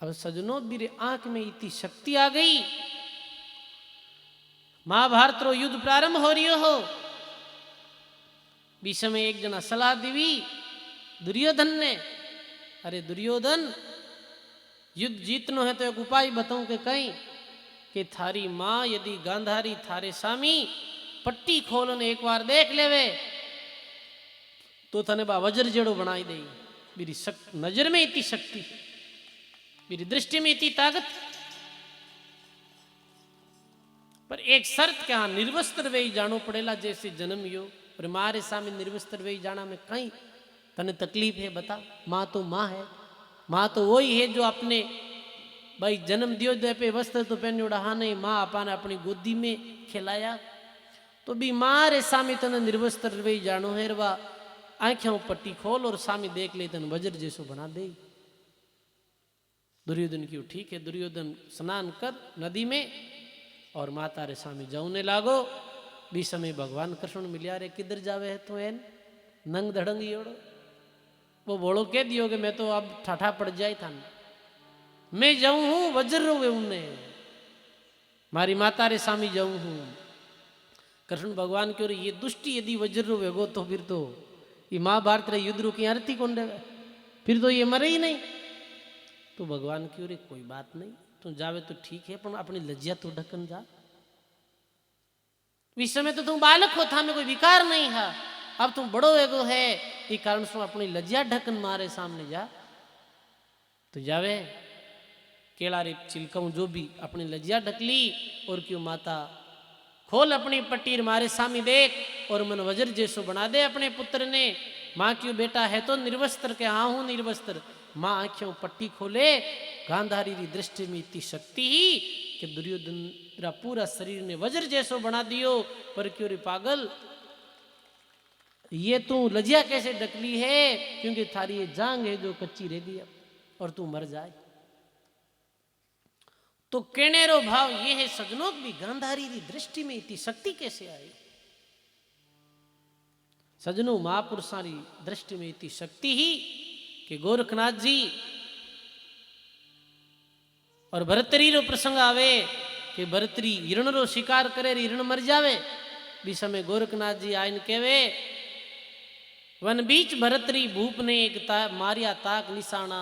अब सजनों मेरे आंख में इतनी शक्ति आ गई। महाभारत रो युद्ध प्रारंभ हो रही हो, बीच में एक जना सलाह दीवी दुर्योधन ने, अरे दुर्योधन युद्ध जीतनो है तो एक उपाय बताऊं के कहीं कि थारी मां यदि गांधारी थारे सामी पट्टी खोलने एक बार देख लेवे तो तने बा वज्र जेड़ो बनाई दे। मेरी नजर में इतनी शक्ति, मेरी दृष्टि में इतनी ताकत, पर एक शर्त क्या निर्वस्त्र वे जानो पड़ेला जैसे जन्म यो, और मारे सामने निर्वस्त्र वे जाना में कहीं तने तकलीफ है बता। माँ तो माँ है, माँ तो वही है जो अपने भाई जन्म दियो दे पे वस्त्र तो पहन उड़ा नहीं, माँ अपाने अपनी गोदी में खिलाया, तो भी मारे सामने तने निर्वस्त्र वे जानो है। वा आंखें पट्टी खोल और सामने देख ले तन वज्र जैसो बना दे। दुर्योधन की ठीक है। दुर्योधन स्नान कर नदी में और माता रे सामने जाऊने लागो। भी समय भगवान कृष्ण मिलिया रे किधर जावे है तो एन नंग धड़ंग योड़ो। वो बोलो कह दियो कि मैं तो अब ठाठा पड़ जाए था, मैं जाऊं हूं वज्र रोवे उनने, मारी माता रे सामी जाऊं हूं। कृष्ण भगवान क्यों ये दुष्टि यदि वज्र रोवेगो तो फिर तो ये महाभारत रे युद्ध की आरती कौन देवे, फिर तो ये मरे ही नहीं। तो भगवान क्यों रे कोई बात नहीं, तू जावे तो ठीक है, पर अपनी लज्जा तो ढकन जा। इस समय तो तुम बालक हो था, में कोई विकार नहीं है, अब तुम बड़ो एगो है, ये कारण से अपनी लज्जा ढकन मारे सामने जा। तो जावे केला रे चिलकाऊं जो भी अपनी लज्जा ढक ली और क्यों माता खोल अपनी पट्टी मारे सामी देख और मन वज्र जैसो बना दे अपने पुत्र ने। माँ क्यों बेटा है तो निर्वस्त्र के, हाँ हूं निर्वस्त्र। माँ आंखों पट्टी खोले, गांधारी की दृष्टि में इतनी शक्ति ही कि दुर्योधन रा पूरा शरीर ने वज्र जैसो बना दियो। पर क्यों रे पागल, ये तू लज्जा कैसे ढकली है, क्योंकि थारी ये जांग है जो कच्ची रह गई और तू मर जाए। तो कहने रो भाव ये है सजनों भी गांधारी की दृष्टि में इतनी शक्ति कैसे आई। सजनों महापुरुषों की दृष्टि में इतनी शक्ति ही कि गोरखनाथ जी और भरतरी रो प्रसंग आवे कि भरतरी हिरण रो शिकार करे, हिरण मर जावे। भी समय गोरखनाथ जी आइन कहवे वन बीच भरतरी भूप ने एक मारिया ताक निशाना,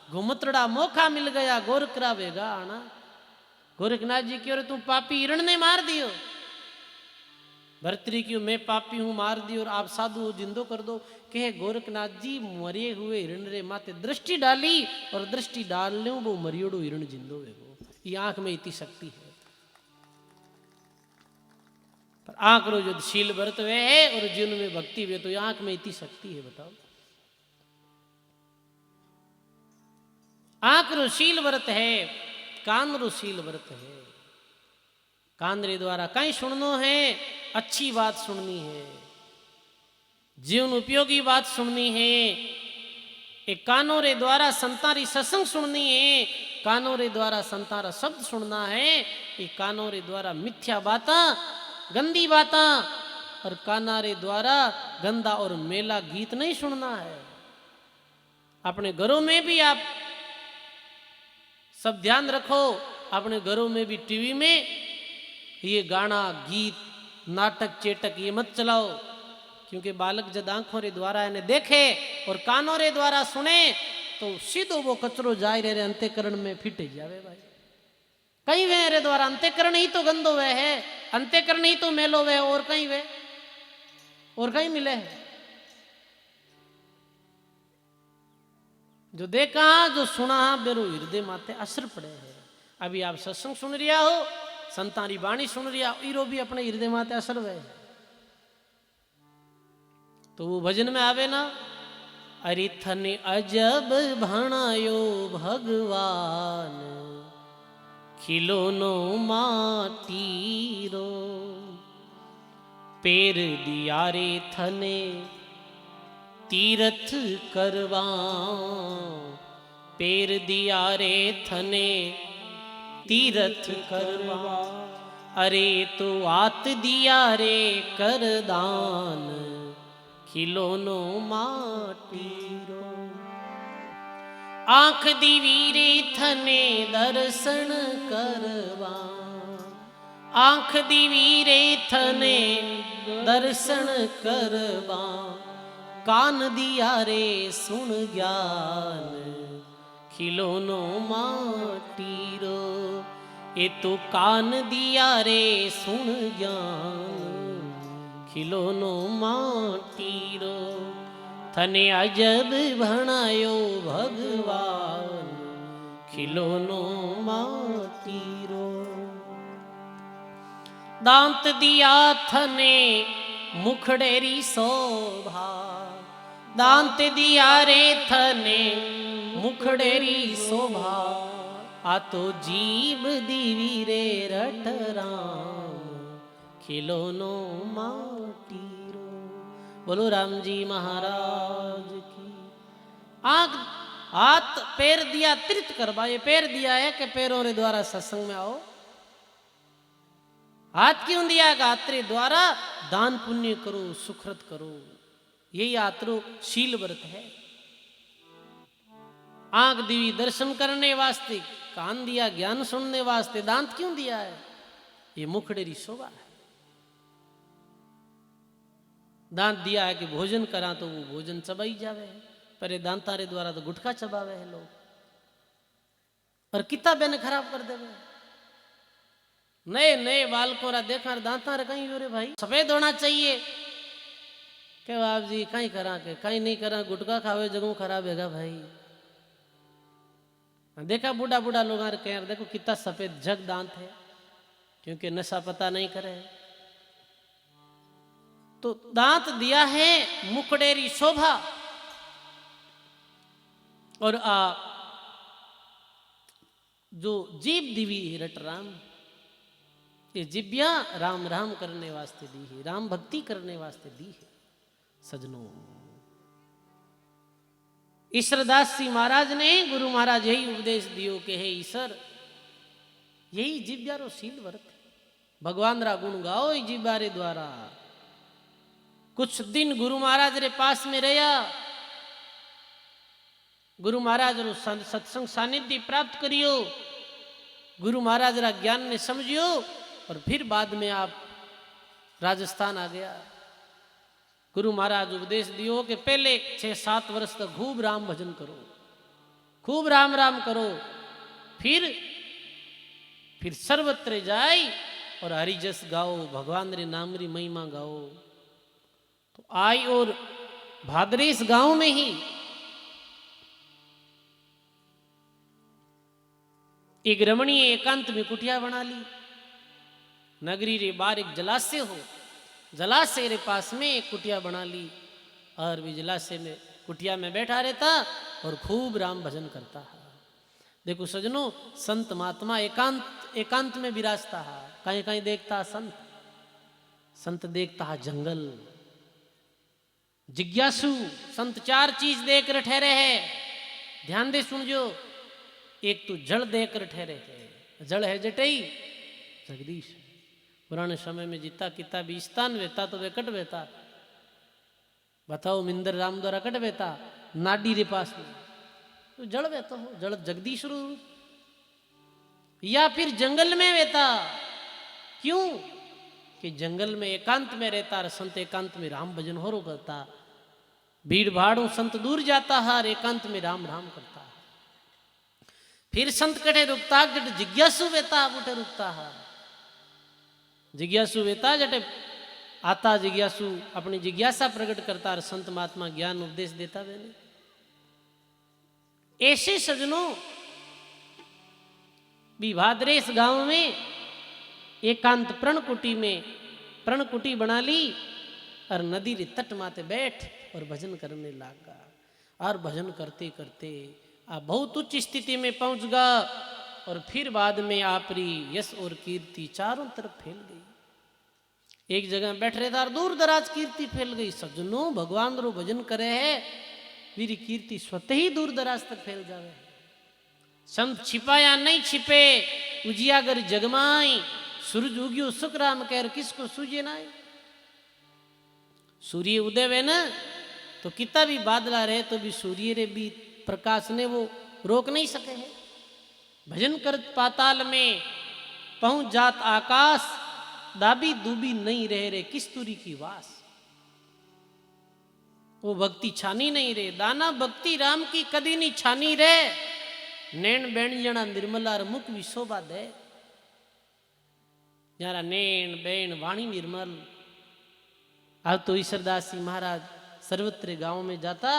घुमतड़ा मौका मिल गया गोरखरा वेगा आना। गोरखनाथ जी क्यों तुम पापी हिरण ने मार दियो। भरतरी क्यों मैं पापी हूं मार दियो और आप साधु हो जिंदो कर दो। कहे गोरखनाथ जी मरे हुए हिरण रे माते दृष्टि डाली और दृष्टि डाल ले वो मरियोड़ो हिरण जिंदो वेगो। ये आंख में इतनी शक्ति है। पर आंख रो जो शील व्रत वे है और जीवन में भक्ति वे, तो आंख में इतनी शक्ति है बताओ। आंख रो शील व्रत है, कान रो शील व्रत है। कान रे द्वारा कहीं सुननो है, अच्छी बात सुननी है, जीवन उपयोगी बात सुननी है। एक कानों रे द्वारा संतारी सत्संग सुननी है, कानों रे द्वारा संतारा शब्द सुनना है। ये कानों रे द्वारा मिथ्या बाता, गंदी बाता और काना रे द्वारा गंदा और मेला गीत नहीं सुनना है। अपने घरों में भी आप सब ध्यान रखो, अपने घरों में भी टीवी में ये गाना गीत नाटक चेटक ये मत चलाओ, क्योंकि बालक जब आंखों रे द्वारा इन्हें देखे और कानों रे द्वारा सुने तो सीधो वो कचरो जाए रे अंत्यकरण में फिट जावे भाई। कहीं वे रे द्वारा अंत्यकरण ही तो गंदो वे है, अंत्यकरण ही तो मेलो वे, और कहीं वे और कहीं मिले है। जो देखा जो सुना बेरो हृदय माते असर पड़े है। अभी आप सत्संग सुन रिया हो, संतारी वाणी सुन रिया, इरो भी अपने हृदय माते असर वे। तो वो भजन में आवे ना, अरे थने अजब भणायो भगवान खिलोनो माटीरो। पेर दिया रे थने तीरथ करवा, पेर दिया रे थने तीरथ करवा। अरे तो आत दिया रे कर दान खिलोनो माटीरो। आंख दीवी रे थने दर्शन करवा, आंख दीवी रे थने दर्शन करवा। कान दिया रे सुन ज्ञान खिलोनो माटीरो। ये तो कान दिया रे सुन ज्ञान खिलोनो माटीरो। थने अजब भणायो भगवान खिलोनो माटीरो। दांत दिया थने मुखड़ेरी शोभा, दांत दिया रे थने मुखड़ेरी शोभा। आ तो जीव दीवी रे रटराम खिलोनो माटीरो। बोलो राम जी महाराज की। आंख हाथ पैर दिया तीर्थ करवा, ये पैर दिया है कि पैरों रे द्वारा सत्संग में आओ। हाथ क्यों दिया? गात्रे द्वारा दान पुण्य करो, सुखरत करो, यही आत्रो शील व्रत है। आंख दीवी दर्शन करने वास्ते, कान दिया ज्ञान सुनने वास्ते, दांत क्यों दिया है? ये मुखड़ेरी शोभा है। दांत दिया है कि भोजन करा तो वो भोजन चबाई जावे है, पर ये दांतारे द्वारा तो गुटखा चबावे है लोग, और कितना बेन खराब कर देवे। नए नए बालकों रा देखा दांता रे कहीं हो रे भाई सफेद होना चाहिए के बाप जी कहीं करा के कहीं नहीं करा, गुटखा खावे जगह खराब हैगा भाई। देखा बूढ़ा बूढ़ा लोग कह देखो कितना सफेद जग दांत है, क्योंकि नशा पता नहीं करे। तो दांत दिया है मुखड़ेरी शोभा, और जो जीव दिवी रटराम, ये जिब्या राम राम करने वास्ते दी है, राम भक्ति करने वास्ते दी है। सजनों, ईश्वरदास जी महाराज ने गुरु महाराज यही उपदेश दियो कि हे ईश्वर, यही जिब्यारो शील व्रत है। भगवान रा गुण गाओ जिब्यारे द्वारा। कुछ दिन गुरु महाराज रे पास में रहा, गुरु महाराज रो सत्संग सानिध्य प्राप्त करियो, गुरु महाराज रा ज्ञान ने समझियो, और फिर बाद में आप राजस्थान आ गया। गुरु महाराज उपदेश दियो कि पहले 6-7 वर्ष तक खूब राम भजन करो, खूब राम राम करो, फिर सर्वत्र जाए और हरिजस गाओ, भगवान रे नाम री महिमा गाओ। तो आई और भादरेस गांव में ही एक रमणीय एकांत में कुटिया बना ली। नगरी रे बाहर एक जलाशय हो, जलाशय रे पास में एक कुटिया बना ली, और भी जलाशय में कुटिया में बैठा रहता और खूब राम भजन करता है। देखो सजनों, संत महात्मा एकांत में विराजता है। कहीं कहीं देखता संत, संत देखता है जंगल। जिज्ञासु संत 4 चीज देकर ठहरे है, ध्यान दे सुनजो। एक तो जड़ देकर ठहरे है, जड़ है जटई जगदीश। पुराने समय में जिता किता भी स्थान वेता तो वे कट वेता, बताओ मिंदर राम द्वारा कट वेता नाडी रे पास में, तो जड़ वेता हो, जड़ जगदीश रूप। या फिर जंगल में वेता, क्यों कि जंगल में एकांत में रहता, और संत एकांत में राम भजन हो करता। भीड़ भाड़ों संत दूर जाता है और एकांत में राम राम करता है। फिर संत कटे रुकता, जट जिज्ञासु वेता उठे रुकता है। जिज्ञासु वेता जटे आता, जिज्ञासु अपनी जिज्ञासा प्रकट करता, और संत महात्मा ज्ञान उपदेश देता वेने। ऐसे सजनों भी भादरेस गांव में एकांत प्रणकुटी में प्रणकुटी बना ली, और नदी रे तट माते बैठ और भजन करने लगा। और भजन करते करते आप बहुत उच्च स्थिति में पहुंच गया, और फिर बाद में आपरी यश और कीर्ति चारों तरफ फैल गई। एक जगह बैठ रहे था, दूर दराज कीर्ति फैल गई। सज्जनों भगवान रो भजन करे है, मेरी कीर्ति स्वतः ही दूर दराज तक फैल जावे। संत छिपाया नहीं छिपे, उजियागर जगमाई, सूरज उग्यो सुख राम कह किसको सूझे ना। सूर्य उदय वे न तो कितना भी बादला रहे तो भी सूर्य रे भी प्रकाश ने वो रोक नहीं सके है। भजन कर पाताल में पहुंच जात आकाश, दाबी दूबी नहीं रह रे किस तुरी की वास। वो भक्ति छानी नहीं रे, दाना भक्ति राम की कदी नहीं छानी रे। नैन बैण जना निर्मलार मुख विशोभा दे, यारा नैन बैण वाणी निर्मल। अब तो ईश्वरदास जी महाराज सर्वत्र गांव में जाता,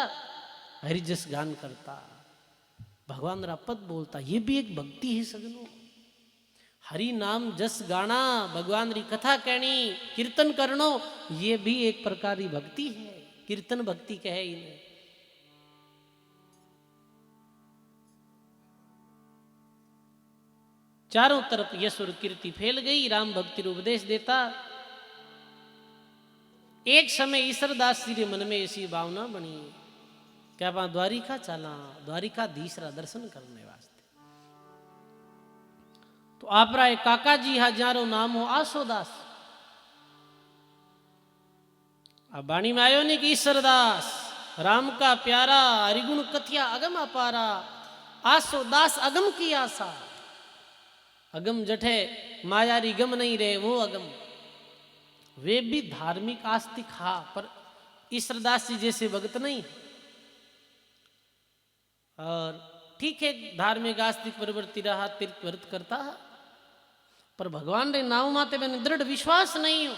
हरिजस गान करता, भगवान रा पद बोलता। ये भी एक भक्ति है सजनों। हरि नाम जस गाना, भगवान री कथा कहनी, कीर्तन करनो, ये भी एक प्रकार की भक्ति है। कीर्तन भक्ति कहे इन्हें। चारों तरफ यश और कीर्ति फैल गई। राम भक्ति रो उपदेश देता। एक समय ईश्वरदास जी के मन में ऐसी भावना बनी कि आप द्वारिका चला, द्वारिकाधीश रा दर्शन करने वास्ते। तो आप रा एक काका जी हजारों नाम हो आसोदास। अब बाणी में आयो नहीं कि ईश्वरदास राम का प्यारा, हरिगुण कथिया अगम अपारा, आसोदास अगम की आशा। अगम जठे मायारी गम नहीं रहे, वो अगम। वे भी धार्मिक आस्तिक हा, पर ईश्वरदास जी जैसे भगत नहीं। और ठीक है धार्मिक आस्तिक प्रवृत्ति रहा, तीर्थ व्रत करता है, पर भगवान रे नाम माते मैंने दृढ़ विश्वास नहीं हो।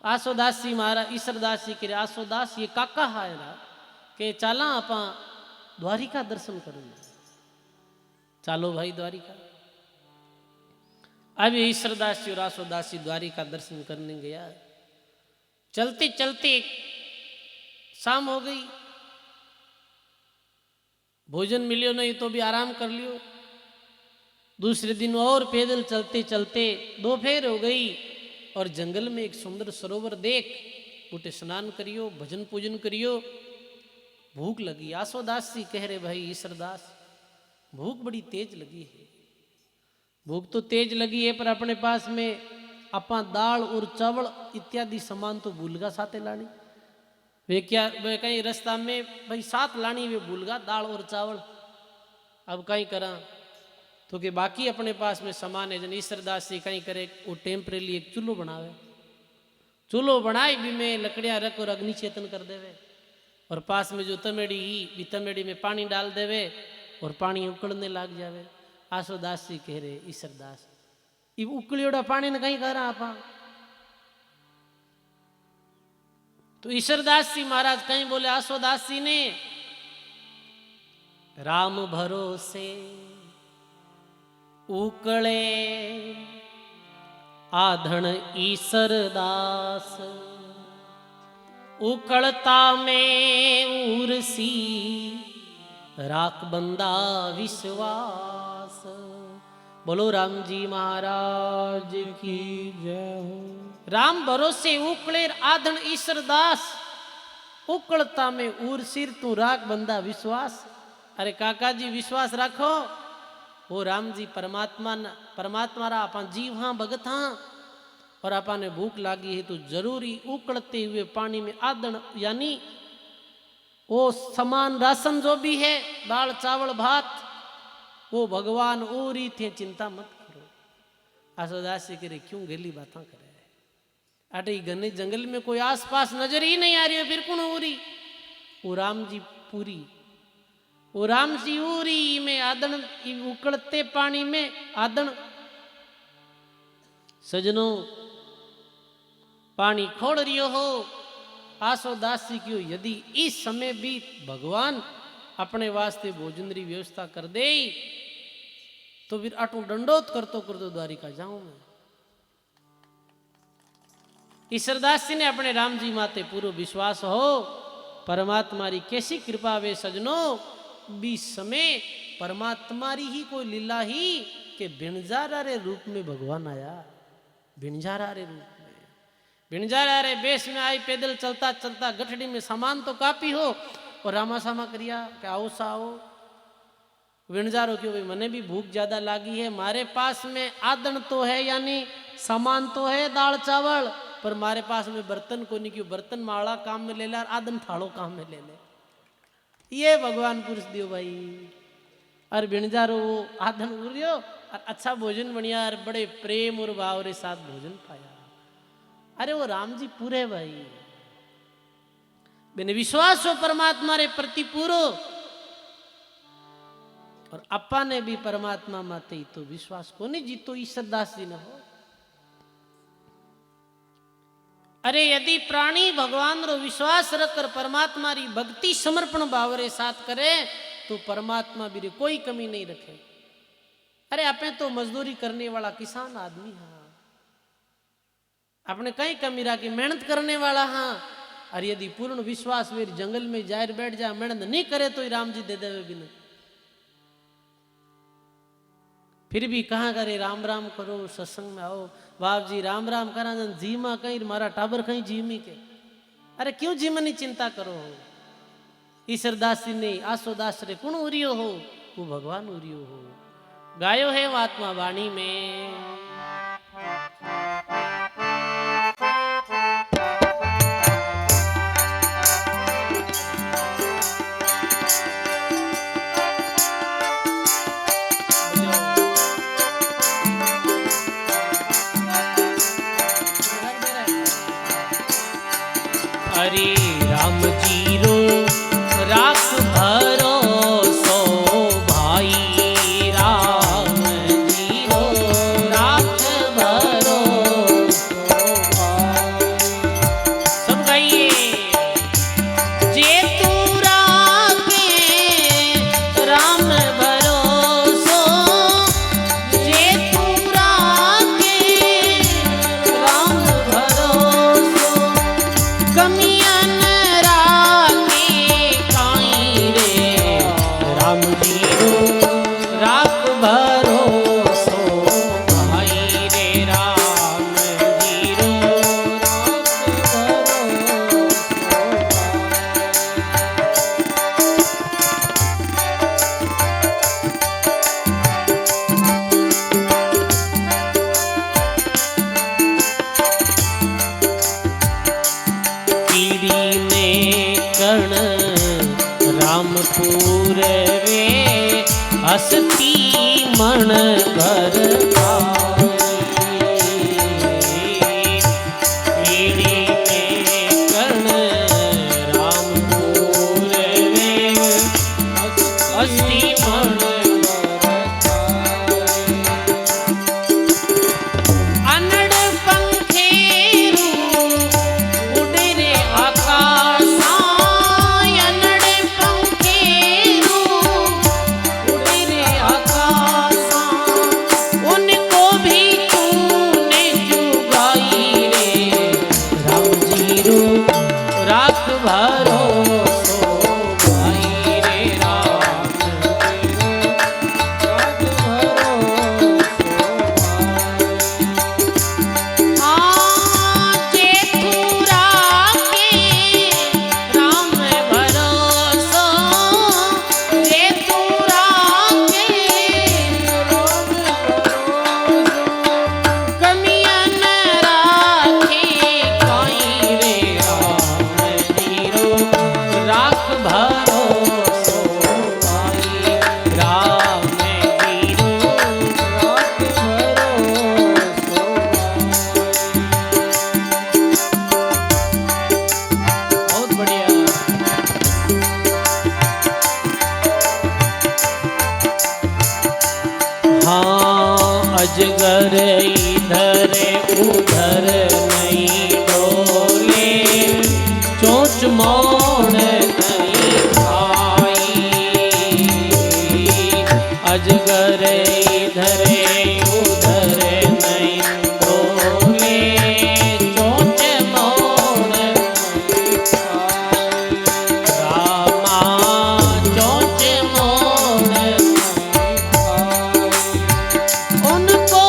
आसोदास जी महाराज ईश्वरदास जी के आसोदास ये काका है ना के चाला आपा द्वारिका दर्शन करूंगा। चालो भाई द्वारिका। अब ईश्वरदास जी और आसोदास जी द्वारिका दर्शन करने गया। चलते चलते शाम हो गई, भोजन मिलियो नहीं तो भी आराम कर लियो। दूसरे दिन और पैदल चलते चलते दोपहर हो गई और जंगल में एक सुंदर सरोवर देख उठे स्नान करियो, भजन पूजन करियो। भूख लगी। आसोदास जी कह रहे भाई ईश्वरदास भूख बड़ी तेज लगी है। भूख तो तेज लगी है पर अपने पास में अपा दाल और चावल इत्यादि सामान तो भूलगा साथे लानी। वे क्या वे कहीं रास्ता में भाई साथ लानी वे भूलगा दाल और चावल। अब कहीं करा तो कि बाकी अपने पास में सामान है। जन ईश्वरदास जी कहीं करे वो टेम्परेली एक चूल्हो बनावे। चूल्हो बनाए भी में लकड़ियां रख और अग्नि चेतन कर देवे और पास में जो तमेड़ी ही भी तमेड़ी में पानी डाल देवे और पानी उकड़ने लग जावे। आसोदास जी कह रहे ईश्वरदास ये उकलियोड़ा पानी ने कहीं करा आपा। तो ईश्वरदास जी महाराज कहीं बोले आसोदास जी ने राम भरोसे उकले आधण ईश्वरदास, उकड़ता में उर्सी राख बंदा विश्वास। बोलो राम जी महाराज की जय हो। राम भरोसे उकले आधण ईश्वरदास, उकड़ता में उर्सी तू राख बंदा विश्वास। अरे काका जी विश्वास रखो वो राम जी परमात्मा रा अपन जीव हाँ भगत हाँ। और अपन ने भूख लागी है तो जरूरी उकड़ते हुए पानी में आदन यानी वो समान राशन जो भी है दाल चावल भात वो भगवान ओरी थे, चिंता मत करो। आसोदास जी करे क्यों गेली बात करे। अटे घने जंगल में कोई आस पास नजर ही नहीं आ रही है, फिर कौन ओरी। वो राम जी पूरी वो राम जी उरी में आदन उकड़ते पानी में आदन। सजनों पानी खोल रियो हो आसोदास जी क्यों। यदि इस समय भी भगवान अपने वास्ते भोजन की व्यवस्था कर दे तो फिर अटू दंडोत करतो द्वारिका जाऊं मैं। ईश्वरदास जी ने अपने राम जी माते पूरा विश्वास हो। परमात्मा री कैसी कृपा वे सजनों। भी समय परमात्मा री ही कोई लीला ही के बिनजारा रे रूप में भगवान आया। भिणजारा रे रूप में, भिणजारा रे बेस में आई, पैदल चलता चलता गठड़ी में सामान तो काफी हो और रामा सामा करिया कि आओ सा आओ। भिणजारो क्यों भाई मने भी भूख ज्यादा लागी है, मारे पास में आदन तो है यानी सामान तो है दाल चावल, पर मारे पास में बर्तन को नहीं, क्यों बर्तन माड़ा काम में ले ला, आदन थाड़ो काम में ले ले। ये भगवान पुरुष दियो भाई। और भिणजारो वो आदन उड़ियो और अच्छा भोजन बनिया और बड़े प्रेम और भाव के साथ भोजन पाया। अरे वो राम जी पूरे भाई, बिन विश्वास हो परमात्मा रे प्रति पूरो, और अपा ने भी परमात्मा माते ही तो विश्वास को नहीं जीतो ईश्वर दास जी ने हो। अरे यदि प्राणी भगवान रो विश्वास रखकर परमात्मा री भक्ति समर्पण भाव रे साथ करे तो परमात्मा भी कोई कमी नहीं रखे। अरे आपने तो मजदूरी करने वाला किसान आदमी हाँ, आपने कहीं कमी रखी, मेहनत करने वाला हाँ। और यदि पूर्ण विश्वास मेरी जंगल में जाकर बैठ जा, मेहनत नहीं करे तो राम जी दे देवे बिना, फिर भी कहाँ करे राम राम करो सत्संग में आओ, बाप जी राम राम करा जी माँ कहीं मारा टाबर कहीं जीमी के। अरे क्यों जी मनी चिंता करो, ईश्वर दास जी ने आसो दास रे कुण उरियो हो, वो भगवान उरियो हो। गायो है वो आत्मा वाणी में। हरे राम जी रो राख भरोसो भाई, राम जी रो राख भरोसो भाई। सब गाइए। जे तू राखे राम भरोसो, जे तू राखे राम भरोसो, कमियां न राखे काई रे, राम जी रो राख भरोसो भाई रे, राम जी रो राख भरोसो। पीड़ी ने कर्ण रामपुर वे, हसती मन घर आई। पीड़ी ने कर्ण रामपुर वे, हसती मन अनड़ पंखेरू उड़े रे आकाशा, अनड़ पंखेरू उड़े रे आकाशा, उनको भी तूने चुगाई रे, राम जी रो राख भरोसो भाई रे, राम जी रो राख भरोसो भाई। जे तू राखे राम भरोसो, जे तू राखे राम भरोसो, कमियां न राखे काई रे, राम जी रो राख भरोसो भाई, राम जी रो राख भरोसो भाई। बहुत बढ़िया। हाँ अजगर इधर उधर नहीं डोले, चोंच मोड़ नहीं खाई। अजगर इधर उधर नहीं डोले, चोंच मोड़ नहीं खाई। रामा चोंच मोड़ नहीं खाई। उनको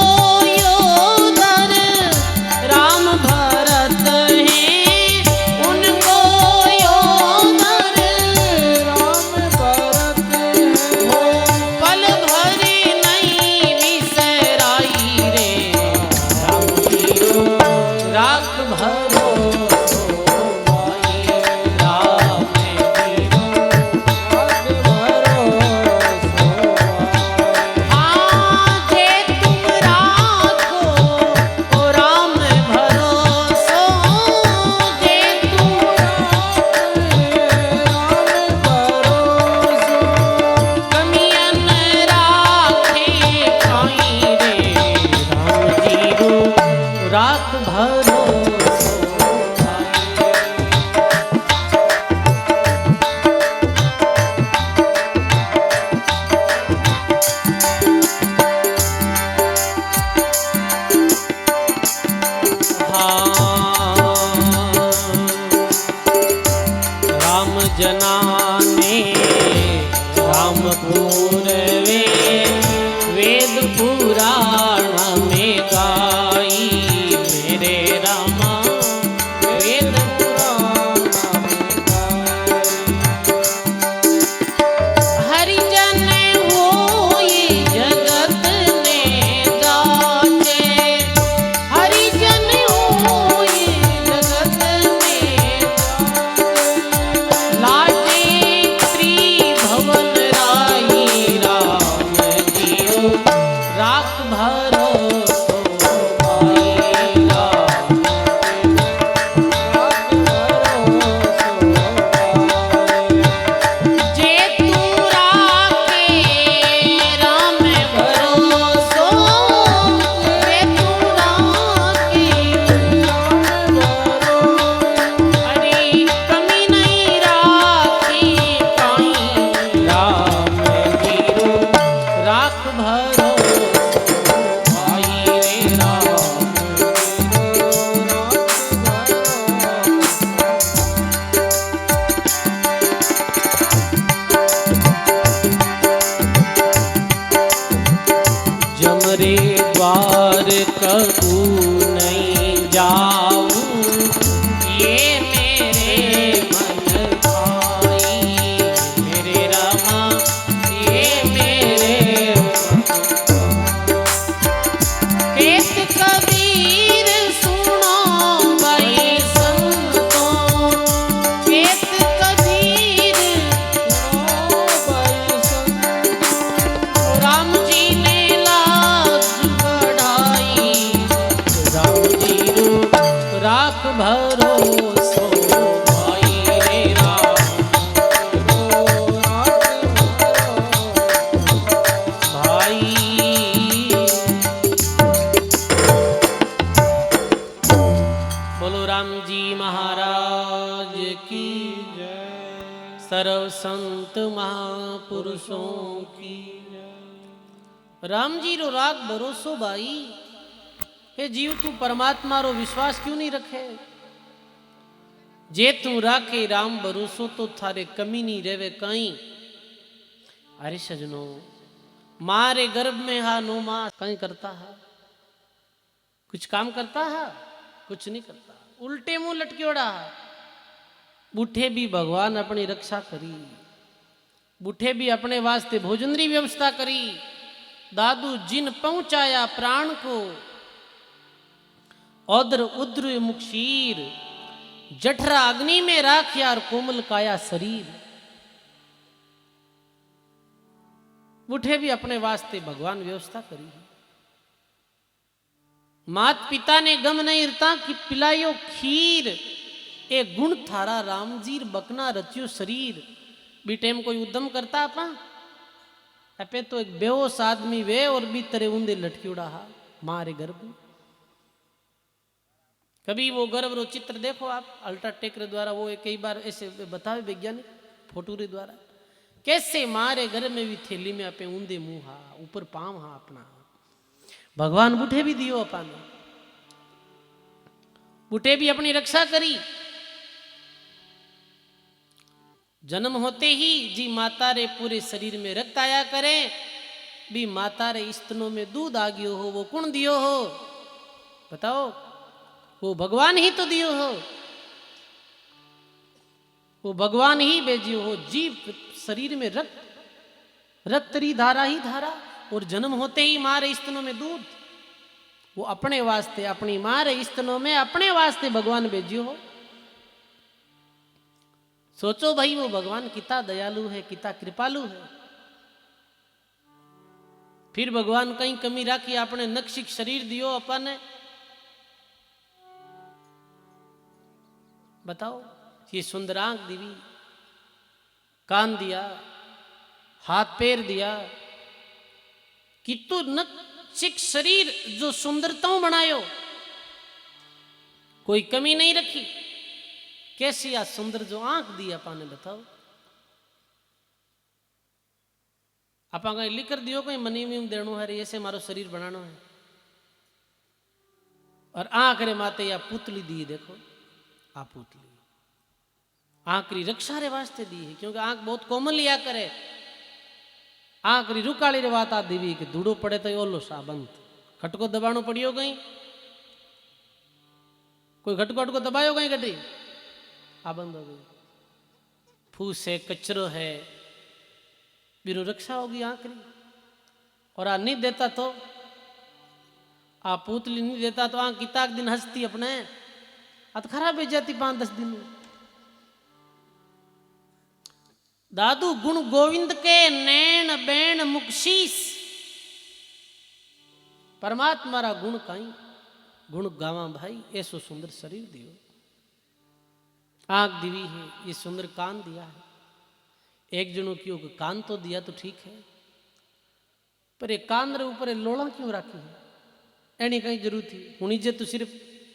योधर जनाने रामपुर वेद पुराण में गाई मेरे रामा वेद पुराण में गाई। हरिजन होई जगत ने जाचे हरिजन होई जगत में लाजे त्रिभुवन राही राम जियो राख भरोसो भाई राम राख भरोसो भाई। जे तू राखे राम भरोसो जे तू राखे राम भरोसो अरे कमी नहीं राखी काई राम जीरो राख भरोसो भाई रे राम जीरो जमरे द्वार कबू नहीं जाऊं ये मेरे मन भाई मेरे रामा ये मेरे केत कबीर सुनो भाई संतों केत कबीर सुनो भाई संतों राम जी ने लाज बढ़ाई राम जी रो राख भरोसो भाई रे राम रो राख भरोसो भाई। बोलो राम जी महाराज की जय। सर्व संत महापुरुषों की जय। राम जी रो राग भरोसो भाई। हे जीव तू परमात्मा रो विश्वास क्यों नहीं रखे। जे तू राखे राम भरोसो तो थारे कमी नहीं रेवे कहीं। अरे सजनो मारे गर्भ में हा नो मां कहीं करता है कुछ काम करता है कुछ नहीं करता उल्टे मुंह लटक्योड़ा। बूढ़े भी भगवान अपनी रक्षा करी बूढ़े भी अपने वास्ते भोजन री व्यवस्था करी। दादू जिन पहुंचाया प्राण को औद्र उद्र मुक्षीर जठरा अग्नि में राखिया और कोमल काया शरीर। बूढ़े भी अपने वास्ते भगवान व्यवस्था करी। मात पिता ने गम नहीं रता कि पिलायो खीर ए गुण थारा रामजीर बकना रचियो शरीर। बी टेम कोई उद्यम करता अपा अपे तो एक बेहोश आदमी वे और भी तेरे ऊंधे लटकी उड़ा हा मारे गर्भ। कभी वो गर्भ रो चित्र देखो आप अल्ट्राटेक रे द्वारा वो कई बार ऐसे बतावे वैज्ञानिक फोटो रे द्वारा कैसे मारे गर्भ में भी थैली में अपे ऊंधे मुंह हा ऊपर पांव हा अपना। भगवान बूढ़े भी दियो अपन बूढ़े भी अपनी रक्षा करी। जन्म होते ही जी माता रे पूरे शरीर में रक्त आया करे भी माता रे स्तनों में दूध आ गयो हो वो कौन दियो हो बताओ। वो भगवान ही तो दियो हो वो भगवान ही भेजियो हो। जीव शरीर में रक्त री धारा ही धारा और जन्म होते ही माँ रे स्तनों में दूध वो अपने वास्ते अपनी माँ रे स्तनों में अपने वास्ते भगवान भेजियो हो। सोचो भाई वो भगवान कितना दयालु है कितना कृपालु है। फिर भगवान कहीं कमी राखी अपने नक्शिक शरीर दियो अपन बताओ। ये सुंदर आंख दीवी कान दिया हाथ पैर दिया कितु नक्शिक शरीर जो सुंदरताओं बनायो कोई कमी नहीं रखी। कैसी आ सुंदर जो आंख दी अपा ने बताओ। आपा कहीं लिख कर दियो कहीं मनी में देनो है ऐसे मारो शरीर बनाना है और आंख रे माते या पुतली दी देखो आ पुतली आंख री रक्षा रे वास्ते दी है, क्योंकि आंख बहुत कोमल लिया करे। आंख री रुकाली रे बात आ दीवी कि धूड़ो पड़े तो ओलो सा बंद, खटको दबाणो पड़ियो कहीं, कोई खटको खटको दबायो कहीं गड्डी आ बंद हो गई। फूस है, कचरो है, बिरो रक्षा होगी आंख री। और आ नहीं देता तो आ पूतली नहीं देता तो आंख किताक दिन हंसती अपने, आ तो खराब हो जाती 5-10 दिन में। दादू गुण गोविंद के नैन बैन मुकशीस, परमात्मा रा गुण काई गुण गावा भाई, ऐसो सुंदर शरीर दियो, आंख दीवी है, ये सुंदर कान दिया है। एक जनों क्यों कान तो दिया तो ठीक है, पर ये कान रे ऊपर लोड़ा क्यों राखी है, एनी कहीं जरूरत थी हुनी जे तो सिर्फ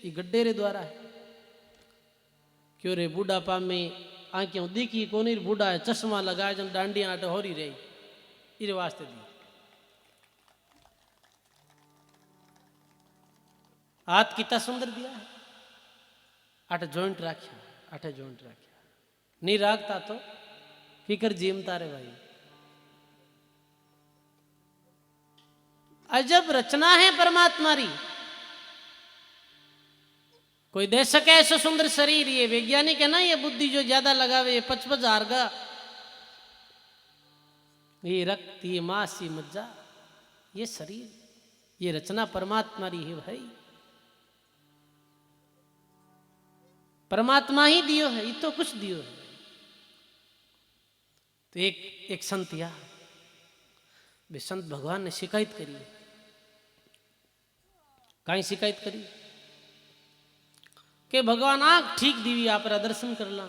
ये गड्ढे रे द्वारा है। क्यों रे बुढ़ापा में आंखें दिखी कोनी, बूढ़ा है चश्मा लगाए जन डांडियां आटे हो रही रही, इरे वास्ते दी। हाथ कितना सुंदर दिया है, आटे जॉइंट राख्या, आटे जॉइंट राख्या, नहीं राखता तो फिकर जीमता रे भाई। अजब रचना है परमात्मा री, कोई दे सके ऐसा सुंदर शरीर। ये वैज्ञानिक है ना, ये बुद्धि जो ज्यादा लगावे, ये 55,000 का ये रक्त, ये मांस, ये मज्जा, ये शरीर, ये रचना परमात्मा री है भाई, परमात्मा ही दियो है, ये तो कुछ दियो है। तो एक संत या वे संत भगवान ने शिकायत करी, कहीं शिकायत करी कि भगवान आंख ठीक दीवी आप दर्शन कर ला,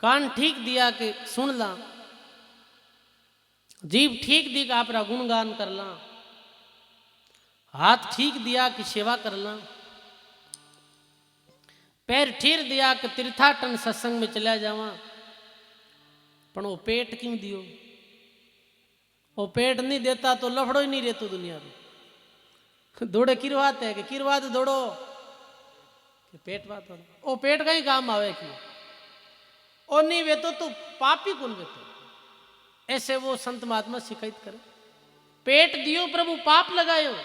कान ठीक दिया कि सुन ला, जीभ ठीक दी कि आप गुणगान कर ला, हाथ ठीक दिया कि सेवा कर ला, पैर ठीक दिया कि तीर्थाटन सत्संग में चला जावा, पर वो पेट क्यों दियो? वो पेट नहीं देता तो लफड़ो ही नहीं रहतो दुनिया में। दौड़े किरवाते है कि किरवात दौड़ो कि पेट बात, वो पेट का ही काम आवे क्यों? और नहीं वेतो तो पापी कौन वेतो? ऐसे वो संत महात्मा शिकायत करे, पेट दियो प्रभु पाप लगायो।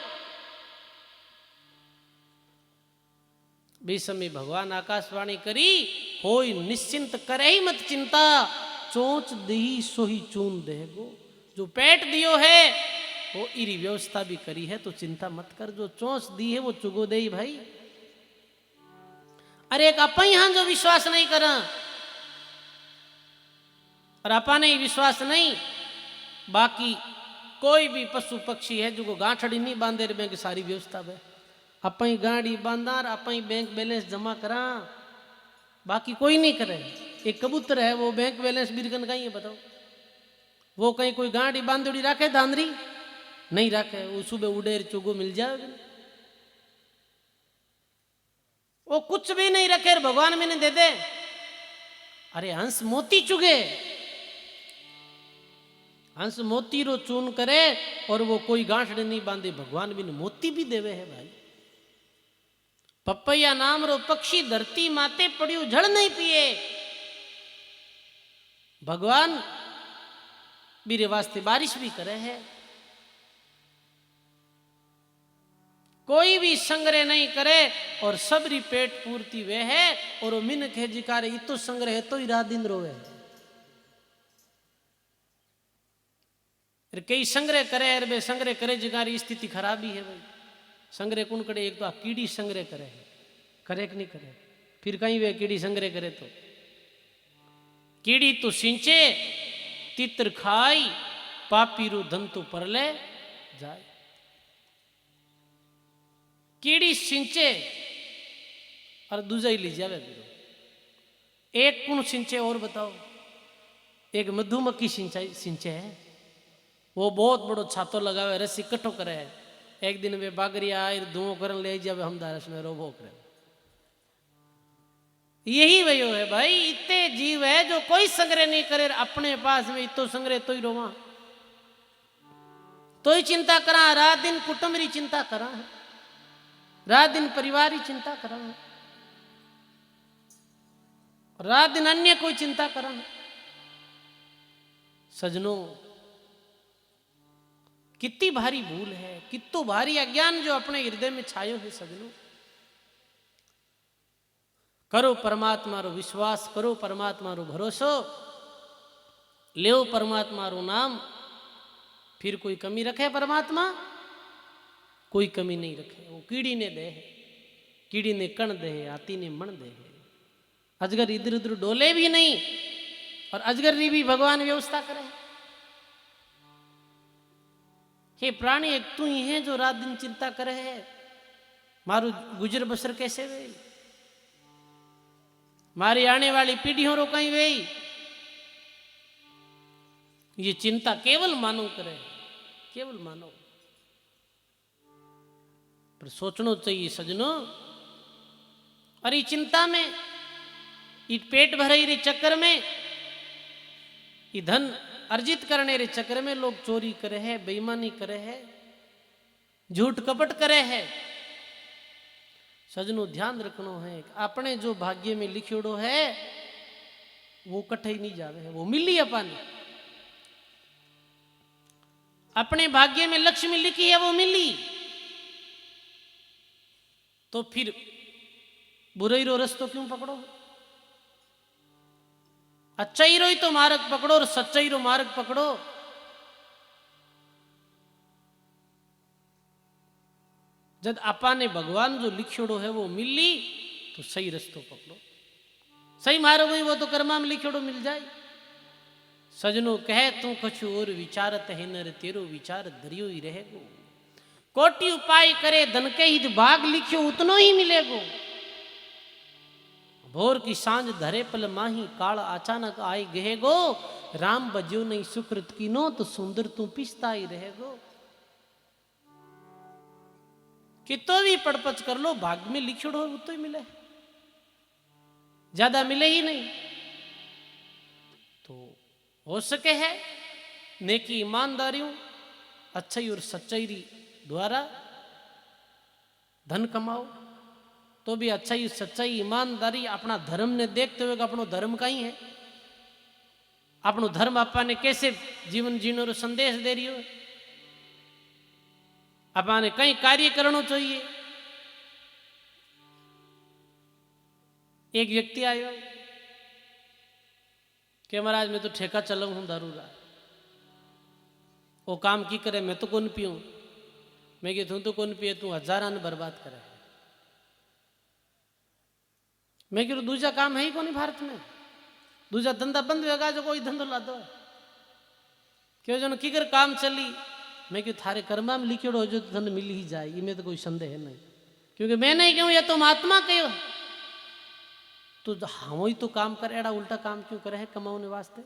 बीसमी भगवान आकाशवाणी करी, होई निश्चिंत करे ही मत चिंता, चोंच दी सोही चून देगो। जो पेट दियो है वो इरी व्यवस्था भी करी है तो चिंता मत कर, जो चोंच दी है वो चुगो दे ही भाई। अरे एक अपन यहां जो विश्वास नहीं करा, और अपा नहीं विश्वास नहीं, बाकी कोई भी पशु पक्षी है जो गांठड़ी नहीं बांधे रे बैंक सारी व्यवस्था है, अपन ही गाड़ी बांधा, अपन ही बैंक बैलेंस जमा करा, बाकी कोई नहीं करे। एक कबूतर है वो बैंक बैलेंस बिरकन कहीं है बताओ, वो कहीं कोई गाड़ी बांधोड़ी रखे धांधरी नहीं रखे, वो सुबह उड़े चुगो मिल जाएगा, वो कुछ भी नहीं रखे भगवान मैंने दे दे। अरे हंस मोती चुगे, हंस मोती रो चून करे और वो कोई गांठड़े नहीं बांधे, भगवान भी मोती भी देवे है भाई। पपैया नाम रो पक्षी धरती माते पड़ियो जड़ नहीं पिए, भगवान मेरे वास्ते बारिश भी करे है। कोई भी संग्रह नहीं करे और सबरी पेट पूर्ति वे है, और वो मिनक है जिकारे इतो संग्रह है तो ही रात दिन रोवे। कई संग्रह करे अरे बे संग्रह करे जिकारी स्थिति खराब ही है भाई। संग्रह कौन करे? एक तो कीड़ी संग्रह करे, करे कि नहीं करे? फिर कहीं वे कीड़ी संग्रह करे तो कीड़ी तो सिंचे तित्र खाई, पापी रू धन तो परले जाए। कीड़ी सिंचे और दूजा ही ली जावे। एक कौन सिंचे और बताओ? एक मधुमक्खी सिंचे है, वो बहुत बड़ो छातो लगावे, रस्सी इकट्ठो करे है। एक दिन वे बागरिया आए धुओं करन ले जावे, हम दारस में रोबो करे। यही वही है भाई, इतने जीव है जो कोई संग्रह नहीं करे, अपने पास में इतो संग्रह तो ही रोवा, तो ही चिंता करा, रात दिन कुटुंब री चिंता करा, रात दिन परिवार की चिंता करा। रात दिन अन्य कोई चिंता करन। सजनों, कितनी भारी भूल है, कितो भारी अज्ञान जो अपने हृदय में छायो है। सजनों, करो परमात्मा रो विश्वास, करो परमात्मा रो भरोसो, ले परमात्मा रो नाम, फिर कोई कमी रखे परमात्मा? कोई कमी नहीं रखे। वो कीड़ी ने दे है, कीड़ी ने कण दे है, हाथी ने मन दे है। अजगर इधर उधर डोले भी नहीं और अजगर री भी भगवान व्यवस्था करे। हे प्राणी, एक तू ही है जो रात दिन चिंता करे है मारू गुजर बसर कैसे वे, मारी आने वाली पीढ़ियों रो कहीं वे। ये चिंता केवल मानव करे, केवल मानव। पर सोचना चाहिए सजनों, और ये चिंता में, ये पेट भरे रे चक्कर में, ये धन अर्जित करने रे चक्कर में लोग चोरी करे है, बेईमानी करे है, झूठ कपट करे है। सजनों, ध्यान रखना है, अपने जो भाग्य में लिखियोड़ो है वो कठे ही नहीं जावे है, वो मिली अपने। अपने भाग्य में लक्ष्मी लिखी है वो मिली, तो फिर बुराई रो रस्तो क्यों पकड़ो? अच्छाई रो ही तो मार्ग पकड़ो और सच्चाई रो मार्ग पकड़ो। जब आपा ने भगवान जो लिखियोड़ो है वो मिल ली तो सही रस्तो पकड़ो, सही मार्ग हुई वो तो कर्मा में लिखियोड़ो मिल जाए। सजनों, कहे तू कछु और विचारत है नर, तेरो विचार धरियो ही रहेगो। कोटि उपाय करे धन के हित, भाग लिखियो उतनो ही मिलेगो। भोर की सांझ धरे पल माही, काल अचानक आए गहेगो। राम बज्यो नहीं सुकृत कीनो, तो सुंदर तू पिसता ही रहेगो। कितो भी पड़पच कर लो, भाग में लिखियोड़ो हो तो ही मिले, ज्यादा मिले ही नहीं। तो हो सके है नेकी ईमानदारियों, अच्छाई और सच्चाई द्वारा धन कमाओ, तो भी अच्छाई सच्चाई ईमानदारी अपना धर्म ने देखते हुए, अपनो धर्म का ही है, अपनो धर्म आपा ने कैसे जीवन जीने रो संदेश दे रही हो। आपा ने कई कार्य करना चाहिए। एक व्यक्ति आयो कि महाराज मैं तो ठेका चलाऊ हूं दारू रा, वो काम की करे, मैं तो कौन पीऊं। मैं कि तू तो कौन पिए, तू हजारा ने बर्बाद करे। मैं कि दूसरा काम है ही कौन भारत में, दूसरा धंधा बंद होगा जो कोई धंधो ला दो क्यों जो की कर काम चली। मैं कि थारे कर्मा में लिखियोड़ो हो जो धन मिल ही जाए, इनमें तो कोई संदेह है नहीं, क्योंकि मैं नहीं कहूं, या तो महात्मा कहो। तो हम ही तो काम करे, एड़ा उल्टा काम क्यों करे है कमाने वास्ते।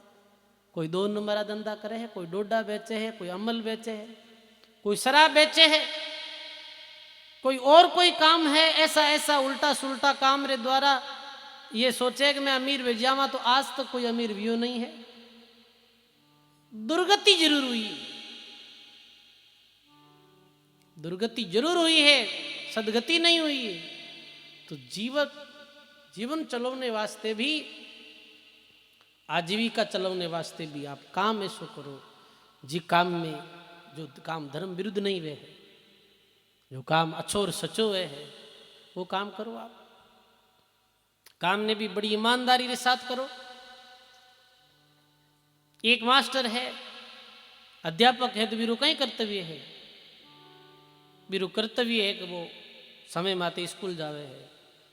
कोई 2 नंबरा धंधा करे है, कोई डोडा बेचे है, कोई अमल बेचे है, कोई शराब बेचे है, कोई और कोई काम है। ऐसा ऐसा उल्टा सुल्टा काम रे द्वारा ये सोचे कि मैं अमीर बन जावा, तो आज तक कोई अमीर भी नहीं है। दुर्गति जरूर हुई, दुर्गति जरूर हुई है, सदगति नहीं हुई है। तो जीवन चलाने वास्ते भी, आजीविका चलाने वास्ते भी आप काम ऐसो करो जी काम में जो काम धर्म विरुद्ध नहीं वे है, जो काम अच्छो और सचो वे है, वो काम करो। आप काम ने भी बड़ी ईमानदारी के साथ करो। एक मास्टर है, अध्यापक है, तो वीरो कई कर्तव्य है, वीरो कर्तव्य है कि वो समय माते स्कूल जावे है,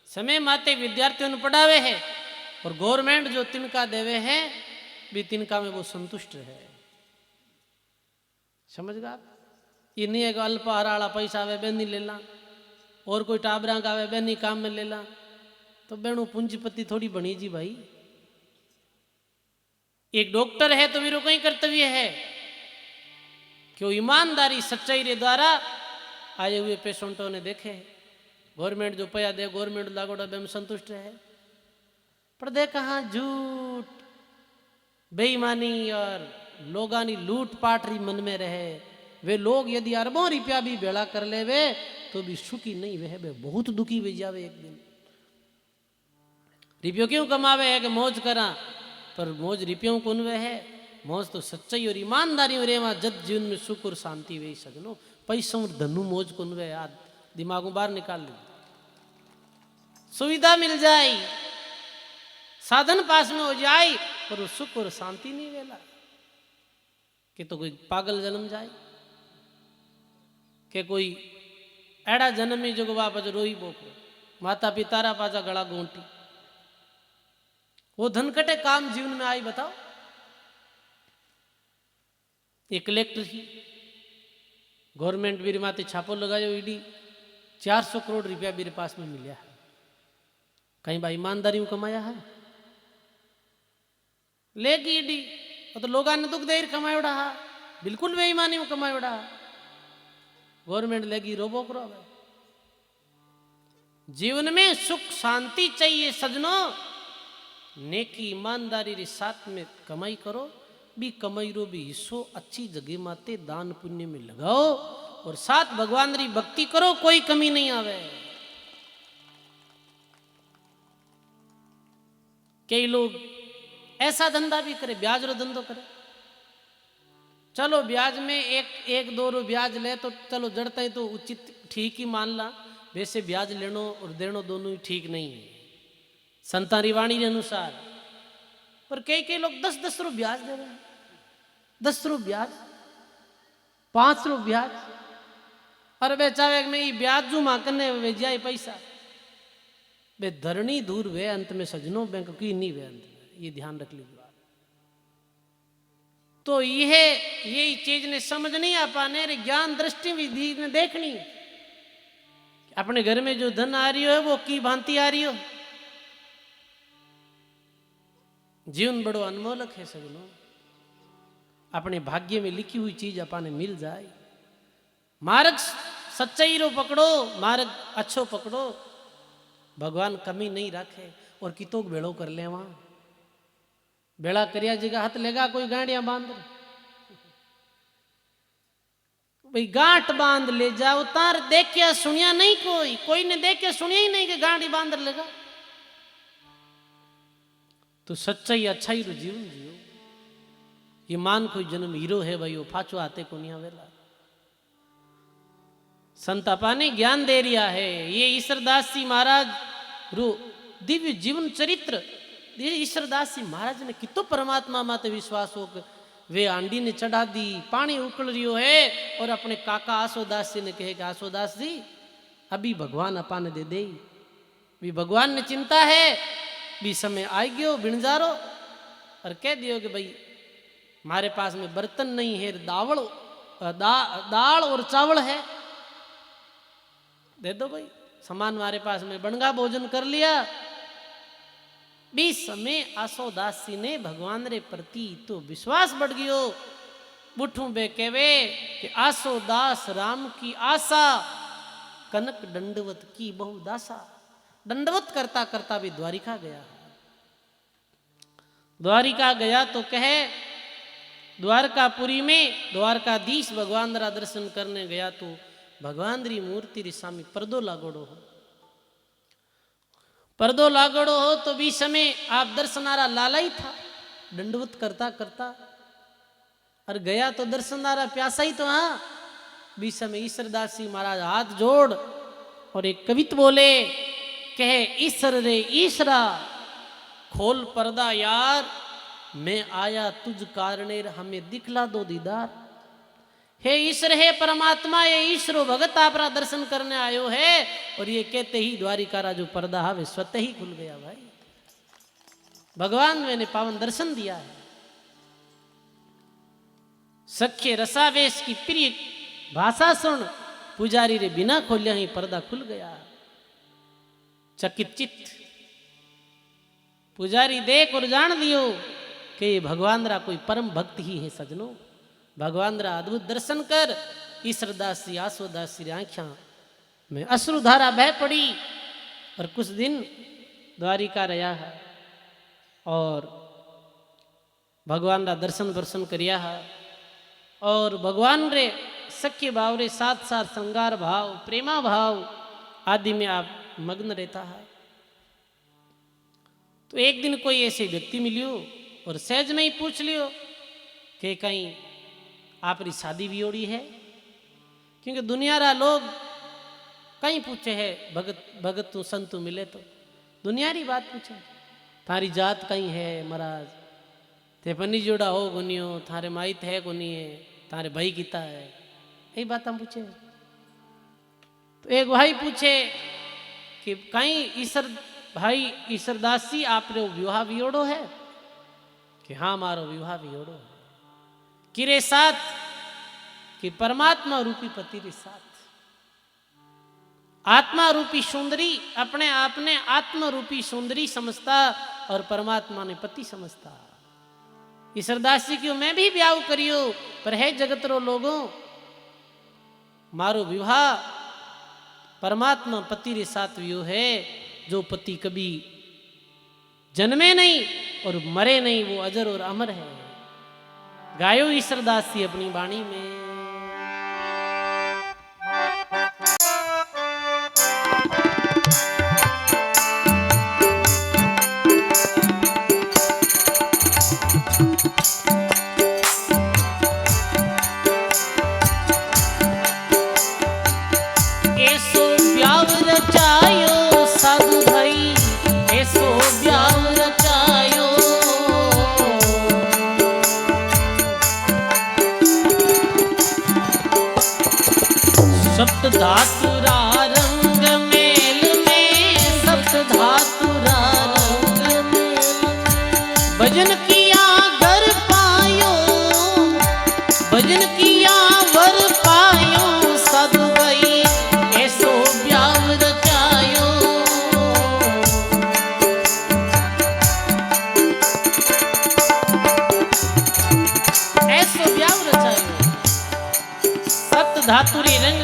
समय माते विद्यार्थियों ने पढ़ावे है, और गवर्नमेंट जो तिनका देवे है भी तिनका में वो संतुष्ट है। समझ गए आप? ये नहीं है कि अल्पहार वाला पैसा आवे बेनी ले ला, और कोई टाबरा का आवे बेनी काम में ले ला, तो बेणु पूंजीपति थोड़ी बनी जी भाई। एक डॉक्टर है तो वीरो कई कर्तव्य है कि वो ईमानदारी सच्चाई रे द्वारा आए हुए पेशेंटों ने देखे, गवर्नमेंट जो पया दे गवर्नमेंट लागोड़ा में संतुष्ट है। पर दे कहाँ झूठ बेईमानी और लोगानी लूट पाट री मन में रहे। वे लोग यदि अरबों रुपया भी भेड़ा कर ले वे तो भी सुखी नहीं वे बहुत दुखी वे जावे। एक दिन रुपयो क्यों कमावे है कि मौज करा, पर मौज रुपयों को वे है, मौज तो सच्चाई और ईमानदारी और रेवा जद जीवन में सुख और शांति वे सजनो। पैसों और धनु मौज को वे याद दिमागों बाहर निकाल ले, सुविधा मिल जाए, साधन पास में हो जाए, पर वो सुख और शांति नहीं वेला। कि तो कोई पागल जन्म जाए, के कोई एड़ा जन्म में जो वापस रोई बोको, माता पिता पाचा गला गोंटी, वो धन कटे काम जीवन में आई बताओ। एक कलेक्टर ही गवर्नमेंट मेरे माते छापो लगायो, ईडी 400 करोड़ रुपया मेरे पास में मिला है, कहीं भाई ईमानदारी में कमाया है? लेगी ईडी, तो लोगों ने दुख देर कमाया उड़ा, बिल्कुल बेईमानी में कमाया उड़ा, गवर्नमेंट लेगी रोबो करो। जीवन में सुख शांति चाहिए सजनों, नेकी ईमानदारी रे साथ में कमाई करो, भी कमाई रो भी हिस्सो अच्छी जगह माते दान पुण्य में लगाओ, और साथ भगवान री भक्ति करो, कोई कमी नहीं आवे। कई लोग ऐसा धंधा भी करे, ब्याज रो धंधो करे, चलो ब्याज में एक दो रो ब्याज ले तो चलो जड़ता है तो उचित ठीक ही मान ला, वैसे ब्याज लेनो और देनो दोनों ही ठीक नहीं है संतारी वाणी के अनुसार। पर कई लोग 10-10 रो ब्याज दे रहे हैं, 10 रो ब्याज, 5 रो ब्याज, और वे चाहे मैं ये ब्याज जू मां करने वे जाए पैसा, वे धरनी दूर वे अंत में सजनों बैंक की नहीं वे अंत में, ये ध्यान रख लीजिए। तो यही चीज ने समझ नहीं आ पाने, रे ज्ञान दृष्टि विधि ने देखनी, अपने घर में जो धन आ रही है वो की भांति आ रही हो। जीवन बड़ो अनमोलक है सगनो, अपने भाग्य में लिखी हुई चीज अपने मिल जाए। मार्ग सच्चाई रो पकड़ो, मार्ग अच्छो पकड़ो, भगवान कमी नहीं रखे। और कितोक बेड़ो कर ले, वहां बेड़ा करिया जगह हाथ लेगा कोई गांडिया बांध, भाई गांठ बांध ले जाओ तार, देखिया सुनिया नहीं, कोई ने देखिया सुनिया ही नहीं कि गांडी बांध लेगा। तो सच्चाई अच्छाई रो जीवन जियो, ये मान कोई जन्म हीरो है भाई, वो फाचो आते को नहीं आवेला। संत आपा ने ज्ञान दे रिया है, ये ईश्वरदास जी महाराज रो दिव्य जीवन चरित्र, ईश्वरदास जी महाराज ने कितो परमात्मा माते विश्वास हो, वे आंडी ने चढ़ा दी, पानी उकल रियो है, और अपने काका आसोदास जी ने कहे कि आसोदास जी अभी भगवान अपा ने दे दे, भी भगवान ने चिंता है, भी समय आ गयो बिणजारो, और कह दियो कि भाई हमारे पास में बर्तन नहीं है, दाल और चावल है, दे दो भाई सामान हमारे पास में, बनगा भोजन कर लिया। बीस समय आसोदास जी ने भगवान रे प्रति तो विश्वास बढ़ गयो, बुठू बे केवे कि आसोदास राम की आशा, कनक दंडवत की बहुदासा। दंडवत करता करता भी द्वारिका गया, द्वारिका गया तो कहे द्वारकापुरी में द्वारकाधीश भगवान रा दर्शन करने गया, तो भगवान री मूर्ति री सामी पर्दो लागोड़ो हो, पर्दो लागोड़ो हो, तो भी समय आप दर्शनारा लाला ही था, दंडवत करता करता, और गया तो दर्शनारा प्यासा ही तो। हाँ भी समय ईश्वरदास जी महाराज हाथ जोड़ और एक कवित बोले, कहे ईश्वर रे ईश्वरा खोल पर्दा यार, मैं आया तुझ कारणे हमें दिखला दो दीदार। हे ईश्वर, हे परमात्मा, ये ईश्वर भगत आपरा दर्शन करने आयो है, और ये कहते ही द्वारिका रा जो पर्दा है वे स्वतः ही खुल गया। भाई भगवान मैंने पावन दर्शन दिया है। सख्य रसावेश की प्रिय भाषा सुन, पुजारी रे बिना खोलिया ही पर्दा खुल गया। चकित चित्त पुजारी देख और जान दियो कि ये भगवान रा कोई परम भक्त ही है सजनों। भगवान रा अद्भुत दर्शन कर ईश्वरदास जी आसोदास जी आंखियां में अश्रुधारा बह पड़ी, और कुछ दिन द्वारिका रहा है और भगवान रा दर्शन करिया है, और भगवान रे सख्य भाव रे साथ साथ श्रृंगार भाव, प्रेमा भाव आदि में आप मग्न रहता है। तो एक दिन कोई ऐसे व्यक्ति मिलियो और सहज में ही पूछ लियो कि कहीं आपरी शादी वियोड़ी है। क्योंकि दुनिया रा लोग कहीं पूछे है भगत भगत तू संतु मिले तो दुनियारी बात पूछे, थारी जात कहीं है महाराज, ते पनी जोड़ा हो गुनियो, थारे माइत है गुनी है, थारे भाई गीता है, यही बात हम पूछे। तो एक भाई पूछे कि कहीं ईश्वर भाई ईश्वरदास जी आपने विवाह वियोड़ो है? कि हाँ मारो विवाह वियोड़ो है। किरे साथ कि परमात्मा रूपी पति के साथ, आत्मा रूपी सुंदरी अपने आपने आत्मा रूपी सुंदरी समझता और परमात्मा ने पति समझता। ईश्वरदास जी क्यों मैं भी ब्याह करियो, पर है जगत रो लोगों मारो विवाह परमात्मा पति रे साथ वियो है, जो पति कभी जन्मे नहीं और मरे नहीं, वो अजर और अमर है। गायो ईश्वरदास जी अपनी वाणी में। सप्त धातुरा रंग मेल में, सप्त धातुरा रंग मेल, भजन किया घर पायो, भजन किया वर पायो, साधु भाई ऐसो ब्याह रचायो। ऐसो ब्याह रचायो सप्त धातुरी रंग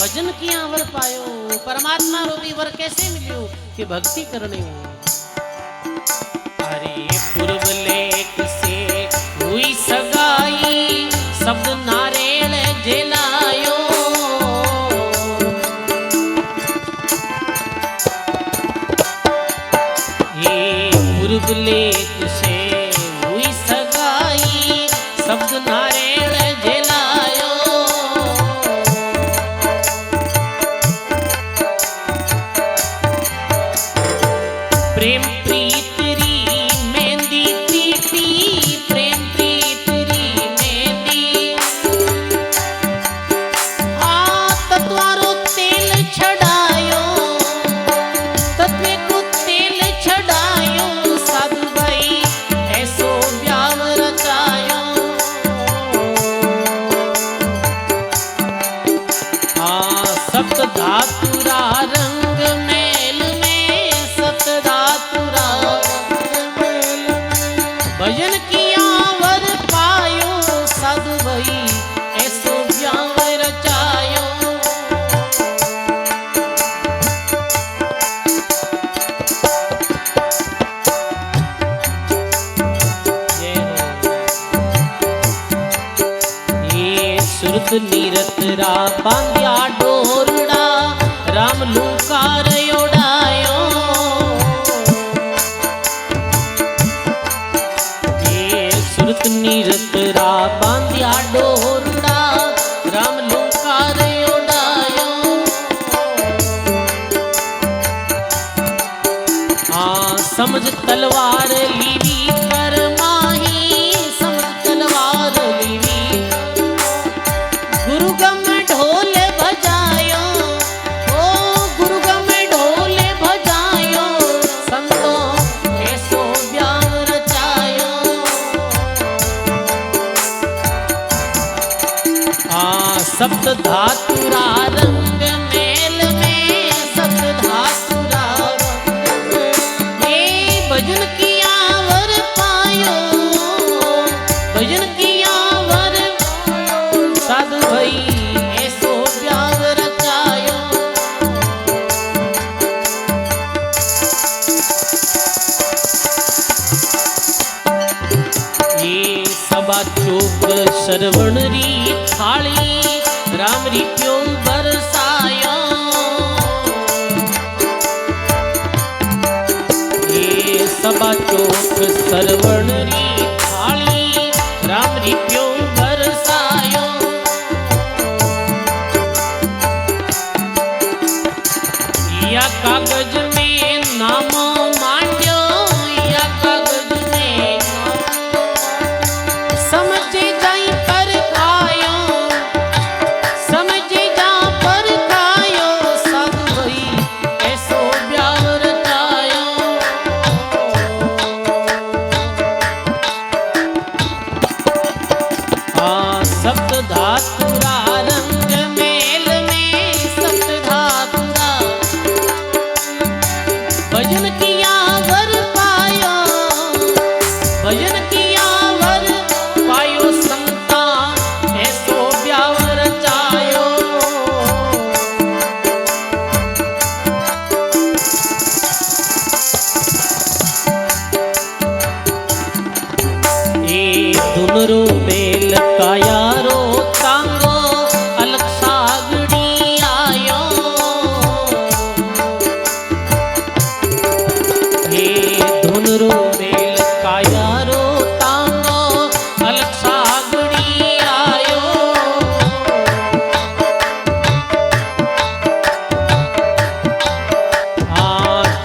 भजन किया वर पायो। परमात्मा रूपी वर कैसे मिलियो? कि भक्ति करने। अरे पूर्व लेख से हुई सगाई, शब्द नारेल जेलायो। ये पूर्व लेख से हुई सगाई, शब्द नारेल जेलायो। प्रेम प्रीतरी मेहंदी पीटी, प्रेम प्रीतरी मेहंदी, तत्वारो तेल छड़ायो, तत्वे को तेल छड़ायो, साधु भाई ऐसो ब्याह रचायो। सप्त धातुरा रंग मेल में, सप्त धातुरा भजन किया वर पायो, साधु भाई ऐसो ब्याह रचायो। ये सुरत नीरत रा बांध्या डोरड़ा, राम लूकार योड़ायो। सुरत नीरत रा बांध्या डोरड़ा, राम लूकार योड़ायो। समझ तलवार लीवी कर माही, समझ तलवार लीवी, गुरु गम ढोल बजायो, ओ गुरु गम ढोल बजायो, संतो ऐसो ब्याह रचायो। सप्त धातुरा रंग मेल में, सप्त धातुरा रंग में, भजन किया वर पायो, भजन किया वर साधु भाई ऐसो ब्याह रचायो। ये सभा चौक श्रवण री थाली, राम री प्यो बरसायो। ये चोख सरवण री थाली राम री प्यो बरसायो या कागज में नाम मांड्यो या कागज में समझे जाई पर खायो समझे जा पर खायो सब वही ऐसो ब्यावर रचायो सप्त धातुरा रंग मेल में सप्त धातुरा भजन किया वर पायो भजन किया वर पायो संता ऐसो ब्यावर चायो ए दुनरो मेल कायारो तांगो अलग सागड़ी आयो हे दुनरो मेल कायारो तांगो अलग सागड़ी आयो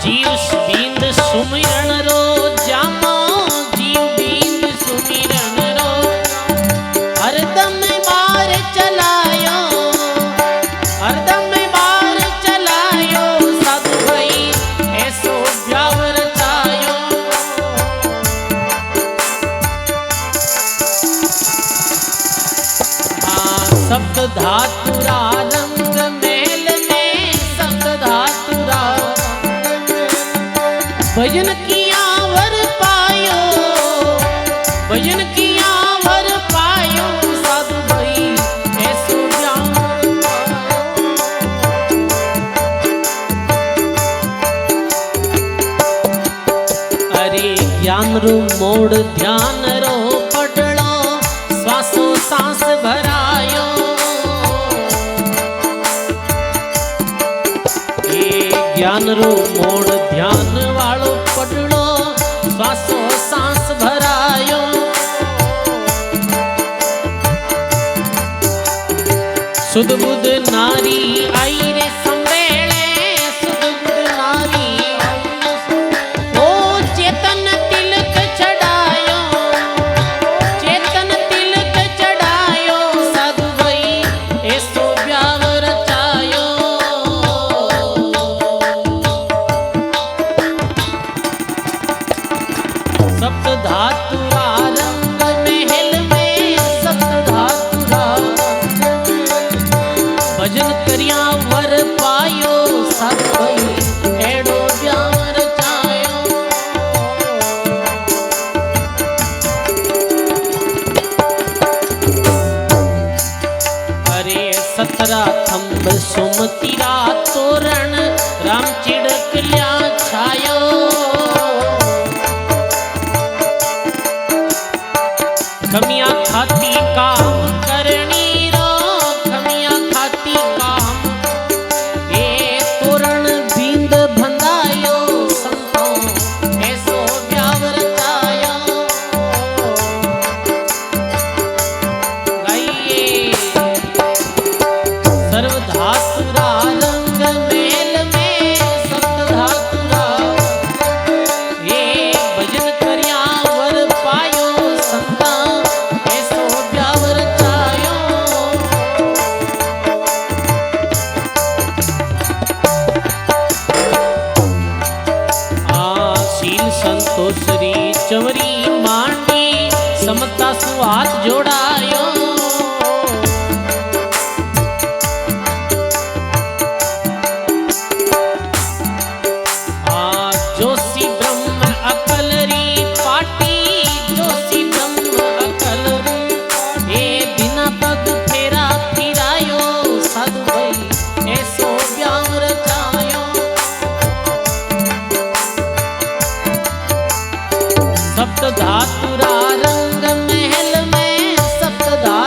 जीव बींद सुमिरन रो जामो जीव बींद सुमिरन रो हरदम बार चलायो हरदम बार चलायो साधु भाई ऐसो ब्यावर चायो सप्त धातुरा रंग मेल में सप्त धातुरा भजन किया वर पायो भजन किया वर पायो साधु भाई ऐसो ब्यावर अरे ज्ञान रू मोड़ ध्यान रो पटलो श्वासो सांस भरायो ज्ञान रो मोड़ ध्यान वालो पटलो श्वासो सांस भरायो सुध बुध नारी आई रे संवेले सुध बुध नारी ओ चेतन तिलक चढ़ायो चेतन तिलक चढ़ायो साधु भाई ऐसो ब्यावर चायो सप्त धातुरा रंग महल में सप्त धातुरा भजन करिया वर पायो साधु भाई एड़ो ब्यावर चायो अरे सतरा थंब सुमतिरा तोरण राम चिड़क लिया छायो खमिया खाती काम करनी रो खमिया खाती काम ए तोरण बींद भंदायो संतो ऐसो ब्यावर चायो गाइए सर्व धातुरा रंग मेल में सप्त धातुरा ए भजन करिया वर पायो संता ऐसो ब्यावर चायो शील संतोष री चवरी मांडी समता सु हाथ जोड़ायो जोशी ब्रह्म अकल री पाटी जोशी ब्रह्म अकल री ए बिना पग फेरा फिरायो साधु भाई ऐसो ब्यावर चायो सप्त धातुरा रंग महल में सप्त धातुरा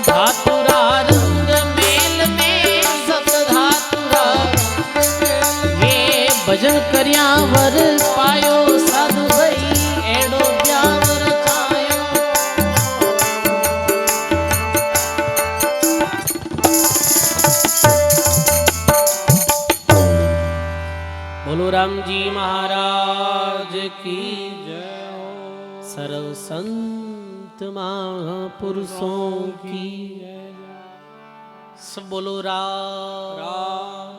धातुरा रंग मेल में सप्त धातुरा ये भजन कर्या वर पायो साधु भाई एड़ो ब्यावर छायो। बोलो राम जी महाराज की जय हो। सर्व संत महापुरुषों की सब बोलो राम।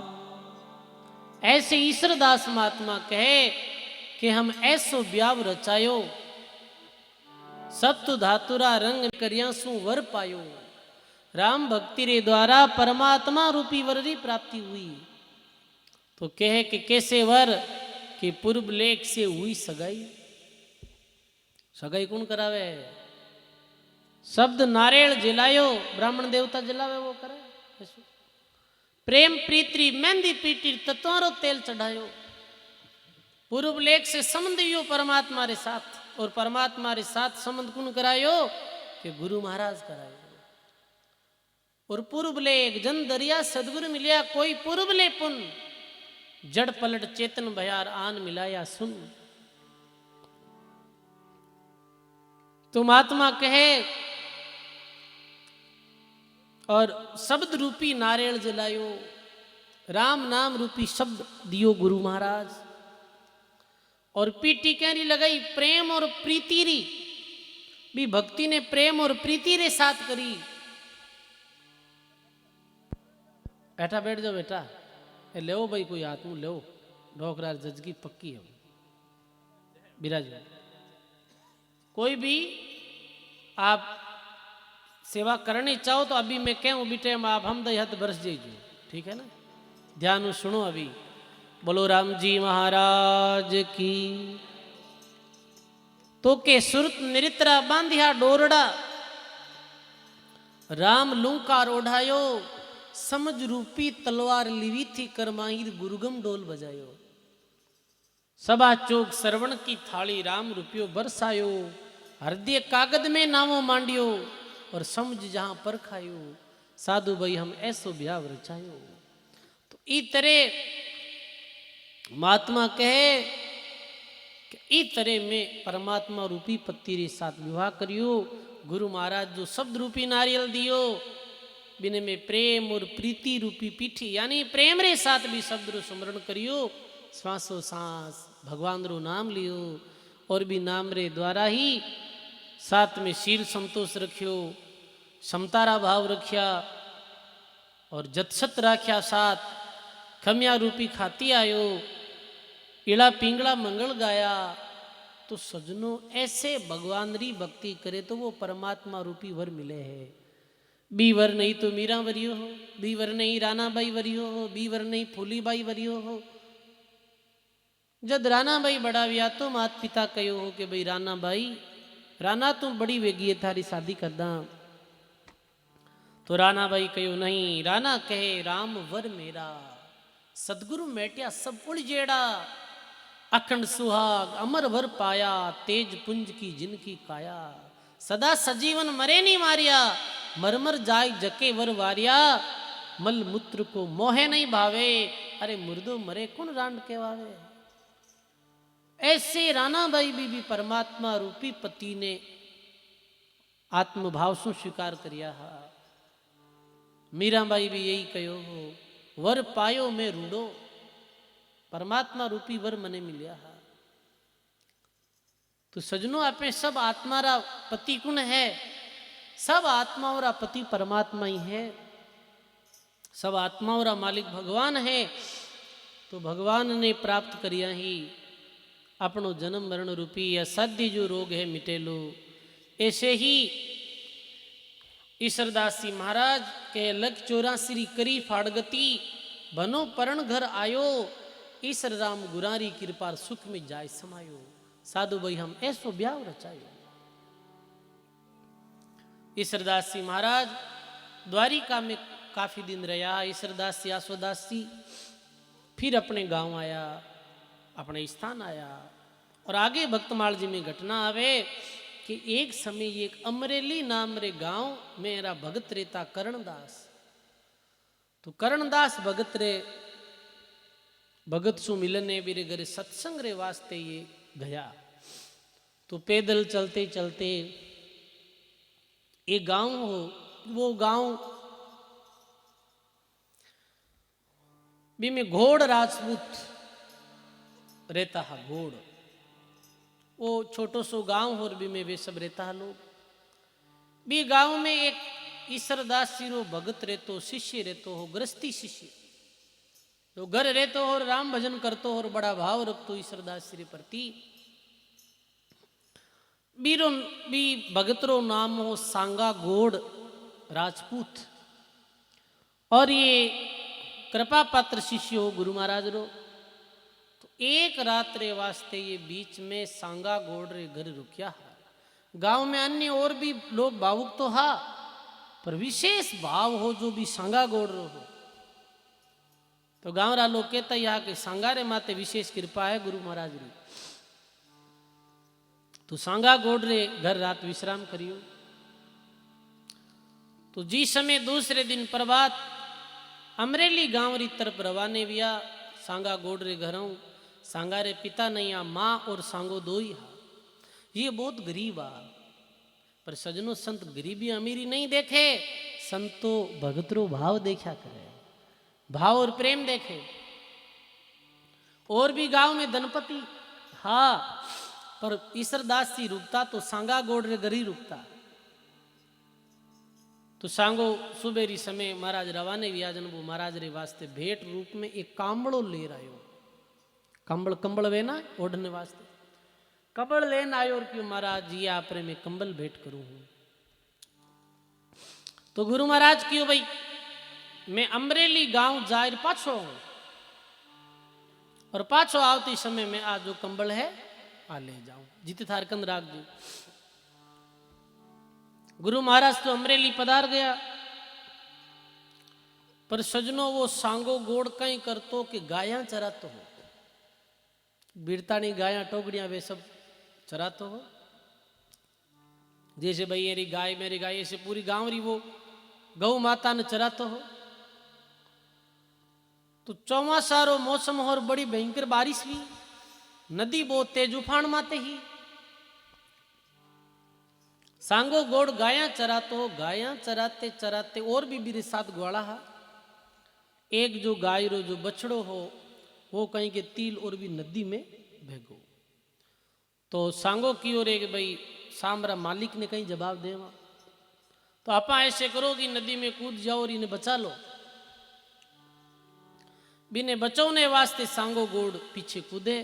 ऐसे ईश्वरदास महात्मा कहे कि हम ऐसो ब्याव रचायो सप्त धातुरा रंग करियासु वर पायो। राम भक्ति रे द्वारा परमात्मा रूपी वर की प्राप्ति हुई। तो कहे कि कैसे वर कि पूर्व लेख से हुई सगाई। सगाई कौन करावे? शब्द नारियल जलायो ब्राह्मण देवता जलावे वो करे। प्रेम प्रीति मेहंदी पीटी तत्वारो तेल चढ़ायो। पूर्व लेख से संबंध यो परमात्मा रे साथ और परमात्मा रे साथ संबंध कौन करायो कि गुरु महाराज करायो। और पूर्व लेख जन दरिया सदगुरु मिलिया कोई पूर्व ले पुन जड़ पलट चेतन भयार आन मिलाया सुन। तो महात्मा कहे और शब्द रूपी नारियल जलायो राम नाम रूपी शब्द दियो गुरु महाराज। और पीटी कहनी लगाई प्रेम और प्रीति री भी भक्ति ने प्रेम और प्रीति रे साथ करी। बैठा बैठ जाओ बेटा ले भाई कोई हाथ में लो ढोकरा जजगी पक्की है बिराज। कोई भी आप सेवा करनी चाहो तो अभी मैं कहूँ बेटे आप हम दही हाथ बरस जाइए ठीक है ना। ध्यान सुनो अभी। बोलो राम जी महाराज की। तो के सुरत निरित्रा बांधिया डोरड़ा राम लूंकार ओढ़ायो समझ रूपी तलवार लिवी थी करमाहिर गुरुगम डोल बजायो। सभा चौक श्रवण की थाली राम रुपयो बरसायो हृदय कागद में नामो मांडियो और समझ जहां पर खायो साधु भाई हम ऐसो ब्याह रचायो। तो ई तरह महात्मा कहे कि ई तरह में परमात्मा रूपी पत्ती रे साथ विवाह करियो। गुरु महाराज जो शब्द रूपी नारियल दियो बिने में प्रेम और प्रीति रूपी पीठी यानी प्रेम रे साथ भी शब्द रो स्मरण करियो। श्वासो सांस भगवान रो नाम लियो और भी नाम रे द्वारा ही साथ में शील संतोष रखियो समतारा भाव रखिया और जतसत राख्या साथ खमिया रूपी खाती आयो इड़ा पिंगला मंगल गाया। तो सजनों ऐसे भगवान री भक्ति करे तो वो परमात्मा रूपी वर मिले है। बी वर नहीं तो मीरा वरियो हो बी वर नहीं राना बाई वरियो हो बी वर नहीं फूली बाई वरियो हो। जब राना बाई बड़ा व्या तो मात पिता कहो हो कि भाई राना तू बड़ी वेगी है थारी शादी कर दा। तो राना बाई कहो नहीं राना कहे राम वर मेरा सदगुरु मेटिया सब उड़ जेड़ा अखंड सुहाग अमर वर पाया तेज पुंज की जिनकी काया सदा सजीवन मरे नहीं मारिया मरमर जाय जके वर वारिया मल मूत्र को मोहे नहीं भावे अरे मुर्दो मरे कौन रांड केवावे। ऐसे राना बाई भी परमात्मा रूपी पति ने आत्मभाव से स्वीकार करिया हा। मीरा बाई भी यही कहो हो वर पायो में रूडो परमात्मा रूपी वर मने मिलिया हा। तो सजनों अपने सब आत्मा रा पति कुण है सब आत्माओं रा पति परमात्मा ही है सब आत्माओं रा मालिक भगवान है। तो भगवान ने प्राप्त करिया ही अपनो जन्म मरण रूपी असाध्य जो रोग है मिटेलो। ऐसे ही ईश्वरदास जी महाराज के लख 84 करी फाड़गती बनो परण घर आयो ईश्वर राम गुरारी कृपा सुख में जाय समायो। साधु भाई हम ऐसो ब्याह रचायो। ईश्वरदास जी महाराज द्वारिका में काफी दिन रहा। ईश्वरदास जी आसोदास जी फिर अपने गांव आया अपने स्थान आया और आगे भक्तमाल जी में घटना आवे कि एक समय ये एक अमरेली नाम रे गांव मेरा भगत रेता करणदास। तो करणदास भगत रे भगत सु मिलने मेरे घरे सत्संग रे वास्ते ये गया। तो पैदल चलते चलते एक गांव हो, वो गांव भी में घोड़ राजपूत रहता है। घोड़ वो छोटो सो गांव और भी में वे सब रहता है लोग। भी गांव में एक ईश्वरदास सिरो भगत रहतो, शिष्य रहतो हो, गृहस्थी शिष्य तो घर रहतो हो और राम भजन करतो और बड़ा भाव रखतो ईश्वरदास श्री प्रति। बीरो भी भगतरो नाम हो सांगा गोड़ राजपूत। और ये कृपा पात्र शिष्य हो गुरु महाराज रो। तो एक रात रे वास्ते ये बीच में सांगा गोड़ रे घर रुकिया। गांव में अन्य और भी लोग भावुक तो हा, पर विशेष भाव हो जो भी सांगा गोड़ रो हो। तो गांव रा लोग कहता यहाँ के सांगा रे माते विशेष कृपा है गुरु महाराज री। तो सांगा गोड़ रे घर रात विश्राम करियो। तो जिस समय दूसरे दिन प्रभात अमरेली गांव री तरफ रवाने विया। सांगा गोड़ रे घरों सांगा रे पिता नैया माँ और सांगो दो ही हा। ये बहुत गरीब आ, पर सजनो संत गरीबी अमीरी नहीं देखे, संतो भगतरो भाव देखा करे, भाव और प्रेम देखे। और भी गांव में धनपति हाँ, पर ईश्वरदास जी रुकता तो सांगा गोड़ रे गरी रुकता। तो सांगो सुबेरी समय महाराज रवाने व्याजन वो महाराज रे वास्ते भेंट रूप में एक कांबड़ो ले आयो। कंबल कंबल वे ना ओढ़ने वास्ते कंबल लेन आयो और क्यों महाराज जी आपरे में कंबल भेंट करूं हूं। तो गुरु महाराज क्यों भाई मैं अमरेली गांव जाहिर पाछो हूं और पाछो आवती समय में आज जो कंबल है आ ले जाऊं जीते थारकंद राग दू। गुरु महाराज तो अमरेली पधार गया, पर सजनो वो सांगो गोड़ कहीं करतो कि गायां चरातो हो। बीड़तानी गायां टोकड़ियां वे सब चरातो हो। जैसे भाई मेरी गाय मेरी गाय ऐसे पूरी गांव री वो गौ माता ने चरातो हो। तो चौमासारो मौसम और बड़ी भयंकर बारिश हुई, नदी बहुत तेज उफान माते ही। सांगो गोड़ गायां चरातो हो। गायां चराते चराते और भी मेरे साथ ग्वाला हा। एक जो गाय रो जो बछड़ो हो वो कहीं के तिल और भी नदी में भेगो। तो सांगो की ओर एक भाई सामरा मालिक ने कहीं जवाब देवा। तो आप ऐसे करो कि नदी में कूद जाओ और इन्हें बचा लो। बिने बचाने वास्ते सांगो गोड़ पीछे कूदे।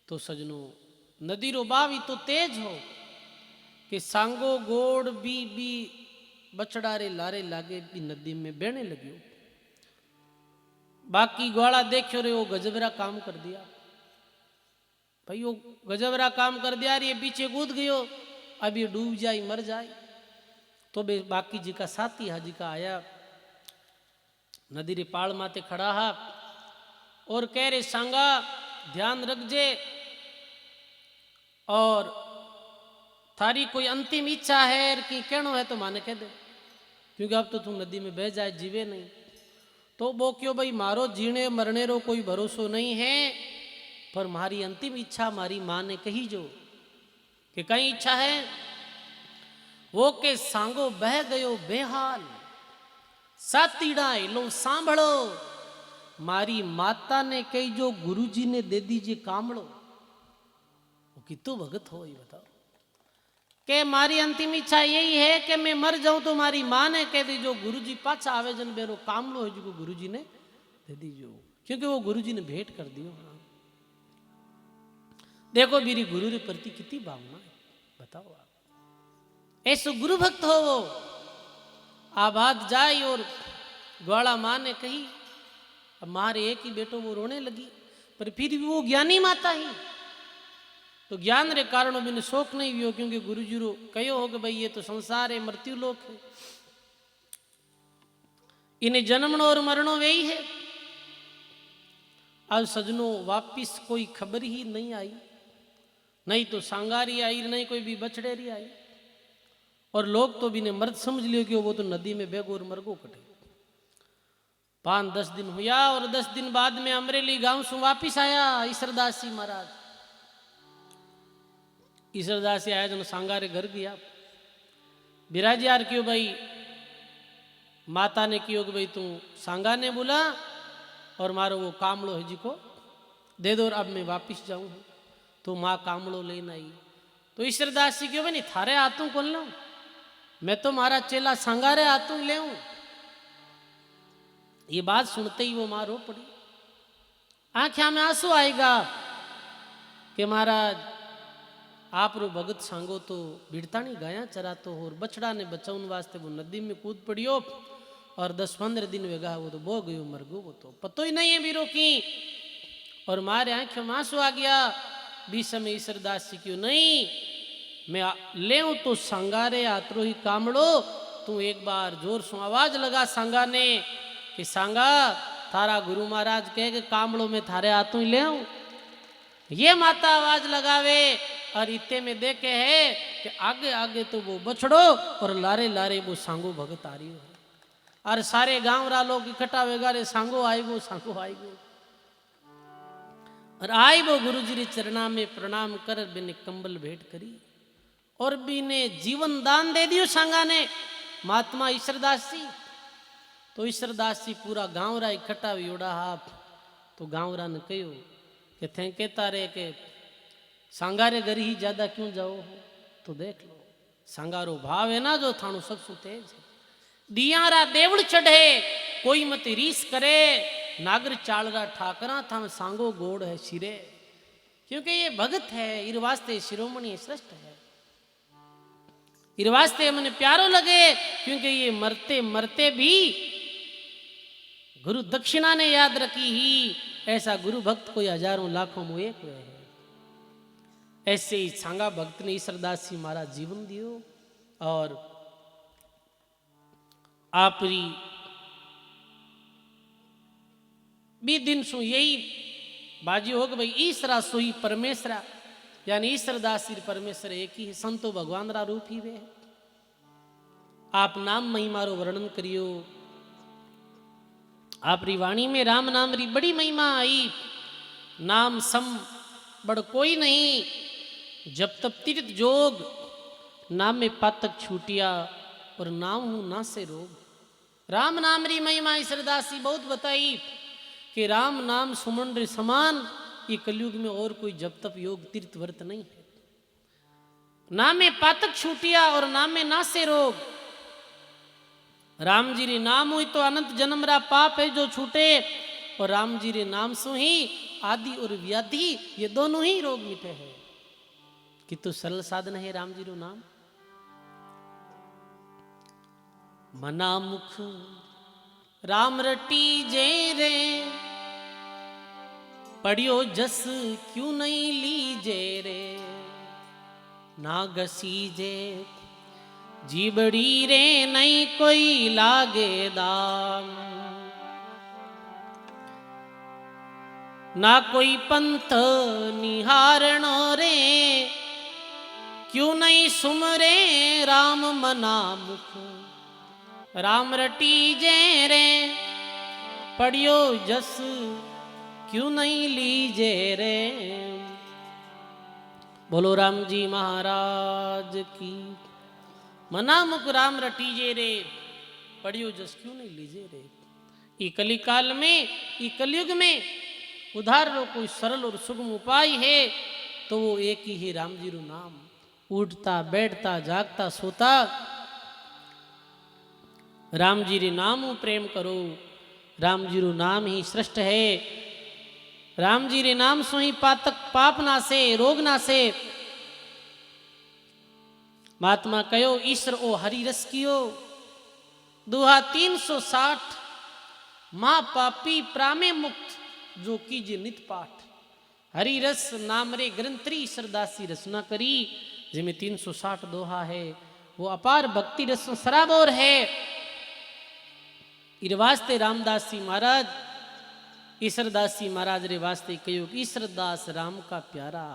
तो सजनो नदी रो बावी तो तेज हो कि सांगो गोड़ भी बछड़ा रे लारे लागे भी नदी में बहने लगियो। बाकी ग्वाला देखो रे वो गजबरा काम कर दिया भाई, वो गजबरा काम कर दिया। ये पीछे कूद गयो, अब ये डूब जाए मर जाए। तो बे बाकी जी का साथी हाजी का आया नदी रे पाल माते खड़ा हा और कह रे सांगा ध्यान रख जे और थारी कोई अंतिम इच्छा है कि कहनो है तो माने कह दे, क्योंकि अब तो तू नदी में बह जाए जीवे नहीं। तो वो क्यों भाई मारो जीने मरने रो कोई भरोसो नहीं है, पर मारी अंतिम इच्छा मारी माँ ने कही जो कि कई इच्छा है वो के सांगो बह गयो बेहाल सातीड़ा लो सांभड़ो। मारी माता ने कही जो गुरुजी ने दे दीजिए कामड़ो। वो कितो भगत हो ये बताओ कि मारी अंतिम इच्छा यही है कि मैं मर जाऊं तो मारी माँ ने कह दी जो गुरुजी पाछा आवेजन बेरो कामड़ो है जो गुरुजी ने दे दीजिए, क्योंकि वो गुरुजी ने भेंट कर दियो। देखो मेरी गुरु के प्रति कितनी भावना है बताओ आप। ऐसे गुरु भक्त हो वो आबाद जाए और ग्वाला माँ ने कही। अब मारे एक ही बेटो वो रोने लगी, पर फिर भी वो ज्ञानी माता ही तो ज्ञान रे कारण मैंने शोक नहीं हुआ, क्योंकि गुरुजी रो कहो हो कि भाई ये तो संसार है मृत्यु लोक है, इन्हें जन्मनो और मरणो वे ही है। आज सजनों वापिस कोई खबर ही नहीं आई। नहीं तो सांगारी आई नहीं कोई भी बछड़ेरी आई। और लोग तो भी ने मर्द समझ लियो कि वो तो नदी में बेगो और मरगो कटे। 5-10 दिन हुआ और 10 दिन बाद में अमरेली गांव से वापिस आया ईश्वरदास जी महाराज। ईश्वरदास जी आया जो सांगारे घर गया। बिराज यार क्यों भाई, माता ने क्यों कि भाई तू सांगा ने बोला और मारो वो कामड़ो है जी को दे दो और अब मैं वापिस जाऊं। तो माँ कामड़ो लेना आई। तो ईश्वरदास जी क्यों भाई थारे आतू कौन लो, मैं तो मारा चेला सांगारे आतू ले। ये बात सुनते ही वो माँ रो पड़ी। आंखिया में आंसू आएगा कि महाराज आप रो भगत सांगो तो बिड़तानी गाया चरातो हो और बछड़ा ने बचाउन वास्ते वो नदी में कूद पड़ियो और 10-15 दिन वेगा वो तो बो गयो मर गयो, वो तो पतो ही नहीं है बीरो की। और मारे आंखों में आंसू आ गया। बीच में ईश्वरदास जी क्यों नहीं, मैं ले तो सांगारे आतरो ही कामड़ो, तू एक बार जोर से आवाज लगा सांगा ने कि सांगा थारा गुरु महाराज कहे कि कामड़ो में थारे आतू ही ले आऊं। ये माता आवाज लगावे और इतने में देखे है कि आगे आगे तो वो बछड़ो और लारे लारे वो सांगो भगत आ रही हो। और सारे गांव रा लोग इकट्ठा वेगा रे सांगो आएगो सांगो आएगो। और आई वो गुरु जी रे चरणा में प्रणाम कर बिने कंबल भेंट करी और बिने जीवन दान दे दियो सांगा ने महात्मा ईश्वरदास जी। तो ईश्वरदास जी पूरा गांव रा इकट्ठा योड़ा हाथ। तो गांव रा ने कहो कि थे कहता रे के सांगारे घर ही ज्यादा क्यों जाओ हो, तो देख लो सांगारो भाव है ना जो थानो सबसे तेज है। दियारा देवड़ चढ़े कोई मत रीस करे, नागर चालरा ठाकरा था सांगो गोड़ है सिरे। क्योंकि ये भगत है इर वास्ते शिरोमणि श्रेष्ठ है, इर वास्ते मने प्यारो लगे। क्योंकि ये मरते मरते भी गुरु दक्षिणा ने याद रखी ही। ऐसा गुरु भक्त कोई हजारों लाखों में एक हुए है। ऐसे ही सांगा भक्त ने ईश्वरदास जी महाराज जीवन दियो। और आपरी भी दिन सु यही बाजी हो गई भाई ईश्वरा सोई परमेश्वरा, यानी ईश्वरदास जी परमेश्वर एक ही है, संतो भगवान रा रूप ही वे। आप नाम महिमा रो वर्णन करियो। आपरी वाणी में राम नाम री बड़ी महिमा आई। नाम सम बड़ कोई नहीं, जब तब तीर्थ जोग, नाम में पातक छूटिया और नाम हूं ना से रोग। राम नाम री महिमा ईश्वरदास जी बहुत बताई कि राम नाम सुमन रे समान ये कलयुग में और कोई जब तप योग तीर्थ व्रत नहीं है। नाम में पातक छूटिया और नाम में ना से रोग। राम जी रे नाम हुई तो अनंत जन्म रा पाप है जो छूटे, और राम जी रे नाम सु ही आदि और व्याधि ये दोनों ही रोग मिटे हैं। कि तो सरल साधन है राम जी रो नाम। मना मुख राम रटी जे रे, पढ़ियो जस क्यों नहीं लीजे रे, ना घसी जे जीबड़ी रे नहीं कोई लागे दाम, ना कोई पंथ निहारणो रे, क्यों नहीं सुमरे राम मना मुख, राम रटी जे रे, पढ़ियो जस क्यों नहीं लीजे रे। बोलो राम जी महाराज की। मना मुख राम रटीजे रे, पढ़ियो जस क्यों नहीं लीजे रे। ई कली काल में, ई कलयुग में उधार लो कोई सरल और सुगम उपाय है तो वो एक ही है राम जी रो नाम। उठता बैठता जागता सोता राम जी रे नाम प्रेम करो। राम जी रो नाम ही श्रेष्ठ है। राम जी रे नाम सो ही पातक पाप नासे रोग नासे। महात्मा कहो ईश्वर ओ हरि रस कियो, दुहा 360 माँ पापी प्रामे मुक्त जो कीजे नित पाठ। हरि रस नाम रे ग्रंथरी ईश्वरदास जी रचना करी जिसमें 360 दोहा है। वो अपार भक्ति रस सराबोर है। इर वास्ते रामदास जी महाराज ईश्वरदास जी महाराज रे वास्ते कहो ईश्वरदास राम का प्यारा,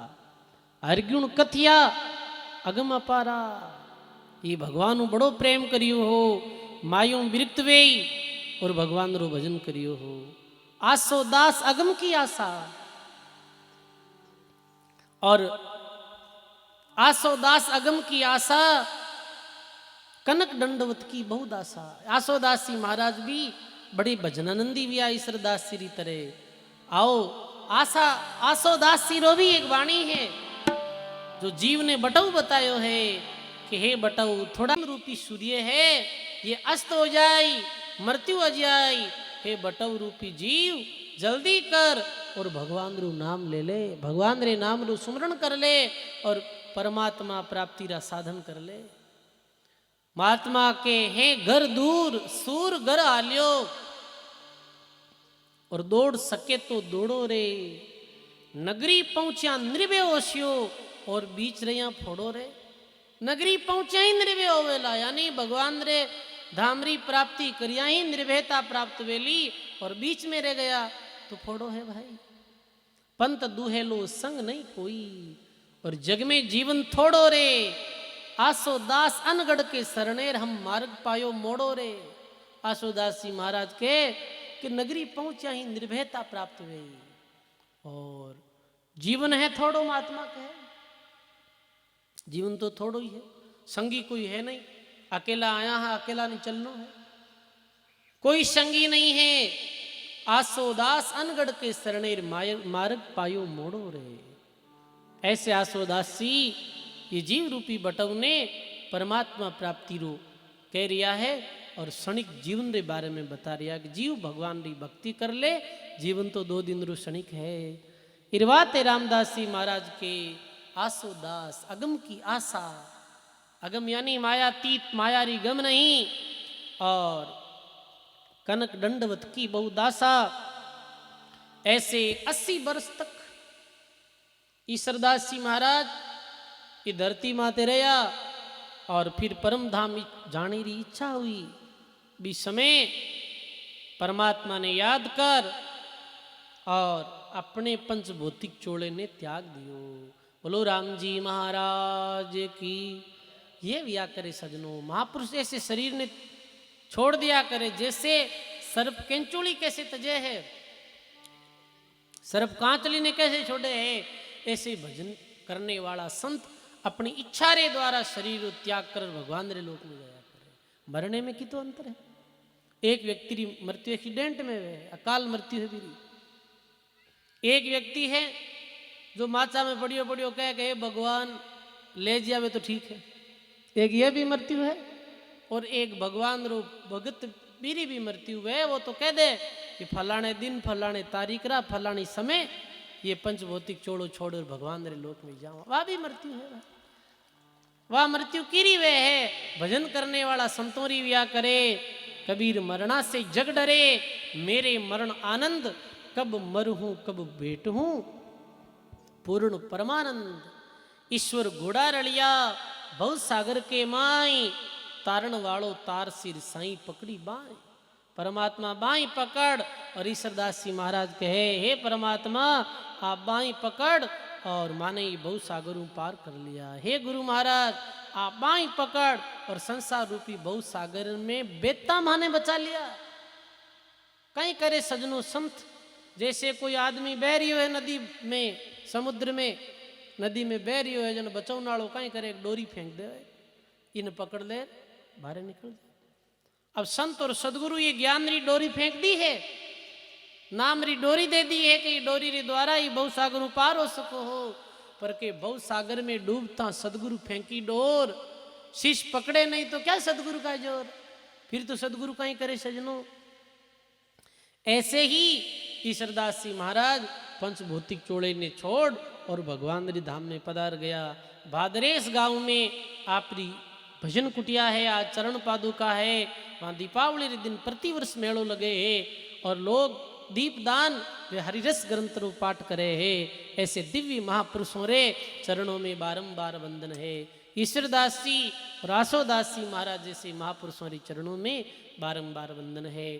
हरगुण कथिया अगम अपारा। ये भगवान बड़ो प्रेम करियो हो, मायूं विरक्त वे और भगवान रो भजन करियो हो। आसो दास अगम की आशा, और आसो दास अगम की आशा, कनक दंडवत की बहुत आशा। आसोदास जी महाराज भी बड़े भजनानंदी भी आई ईश्वरदास जी री तरह। आओ आशा आसोदास जी रो भी एक वाणी है जो जीव ने बटऊ बतायो है कि हे बटऊ, थोड़ा रूपी सूर्य है, ये अस्त हो जाए, मृत्यु हो जाए। हे बटऊ रूपी जीव जल्दी कर और भगवान रू नाम ले ले, भगवान रे नाम रू सुमरण कर ले और परमात्मा प्राप्ति रा साधन कर ले। महात्मा के हैं घर दूर, सूर घर आलियो, और दौड़ सके तो दौड़ो रे। नगरी पहुंचा निर्भय होशियो और बीच रहिया फोड़ो रे। नगरी पहुंचा ही निर्भय होवेला, यानी भगवान रे धामरी प्राप्ति करिया ही निर्भयता प्राप्त वेली, और बीच में रह गया तो फोड़ो है भाई। पंत दुहेलो संग नहीं कोई, और जग में जीवन थोड़ो रे। आसोदास अनगढ़ के शरणेर हम मार्ग पायो मोड़ो रे। आसोदास जी महाराज के कि नगरी पहुंचा ही निर्भयता प्राप्त हुई, और जीवन है थोड़ो, महात्मा के जीवन तो थोड़ो ही है, संगी कोई है नहीं, अकेला आया है, अकेला नहीं चलना है, कोई संगी नहीं है। आसोदास अनगढ़ के शरणेर मार्ग पायो मोड़ो रे। ऐसे आसोदास जी ये जीव रूपी बटव ने परमात्मा प्राप्ति रो कह रिया है, और क्षणिक जीवन रे बारे में बता रिया कि जीव भगवान री भक्ति कर ले, जीवन तो 2 दिन रो क्षणिक है। इरवाते रामदास जी महाराज के आसोदास अगम की आशा, अगम यानी मायातीत, मायारी गम नहीं, और कनक दंडवत की बहुदासा। ऐसे 80 वर्ष तक ईश्वरदास जी महाराज की धरती माते रहा, और फिर परम धाम जाने की इच्छा हुई। भी समय परमात्मा ने याद कर और अपने पंचभौतिक चोले ने त्याग दियो। बोलो राम जी महाराज की। ये व्या करे सजनों, महापुरुष ऐसे शरीर ने छोड़ दिया करे जैसे सर्प केंचुली कैसे तजे है, सर्प कांचली ने कैसे छोड़े है, ऐसे भजन करने वाला संत अपनी इच्छा रे द्वारा शरीर त्याग कर भगवान रे लोक में गया करे। मरने में कितो अंतर है। एक व्यक्ति री मृत्यु एक्सीडेंट में है, अकाल मृत्यु है बीरी। एक व्यक्ति है जो माचा में पड़ियो पड़ियो कह गए भगवान ले जावे तो ठीक है, एक ये भी मृत्यु है, और एक भगवान रो भगत बीरी भी मृत्यु है। वो तो कह दे कि फलाने दिन फलाने तारीख रा फलानी समय ये पंचभौतिक चोड़ो छोड़ भगवान रे लोक में जाओ, वह भी मृत्यु है। वह मृत्यु कीरी वे है। भजन करने वाला संतोरी व्या करे, कबीर मरना से जग डरे, मेरे मरण आनंद, कब मरहूं कब भेटूं पूर्ण परमानंद। ईश्वर घोड़ा रलिया बहुत सागर के माई, तारण वालो तार सिर साई पकड़ी बाई। परमात्मा बाई पकड़, और ईश्वरदास जी महाराज कहे हे परमात्मा आप बाई पकड़, और माने ये बहुत सागरों पार कर लिया। हे गुरु महाराज आप बाई पकड़, और संसार रूपी बहुत सागर में बेता माने बचा लिया। कहीं करे सजनों संत, जैसे कोई आदमी बह रियो है नदी में, समुद्र में, नदी में बह रियो है, जन बचाव नालो कहीं करे एक डोरी फेंक दे, इन पकड़ ले बाहर निकल जाए। अब संत और सदगुरु ये ज्ञान री डोरी फेंक दी है, नाम री डोरी दे दी है कि डोरी रे द्वारा ही बहु सागर पार हो सको हो, पर के बहु सागर में डूबता सदगुरु फेंकी डोर, शीश पकड़े नहीं तो क्या सदगुरु का जोर, फिर तो सदगुरु का ही करे सजनों। ऐसे ही ईश्वरदास जी महाराज पंचभौतिक चोड़े ने छोड़ और भगवान री धाम में पधार गया। भादरेस गांव में आपरी भजन कुटिया है, आज चरण पादुका है, वहाँ दीपावली रे दिन प्रतिवर्ष मेड़ो लगे है, और लोग दीपदान वे हरिरस ग्रंथ रो पाठ करे है। ऐसे दिव्य महापुरुषों रे चरणों में बारंबार वंदन है। ईश्वरदास जी और आसोदास जी महाराज जैसे महापुरुषों रे चरणों में बारंबार वंदन है।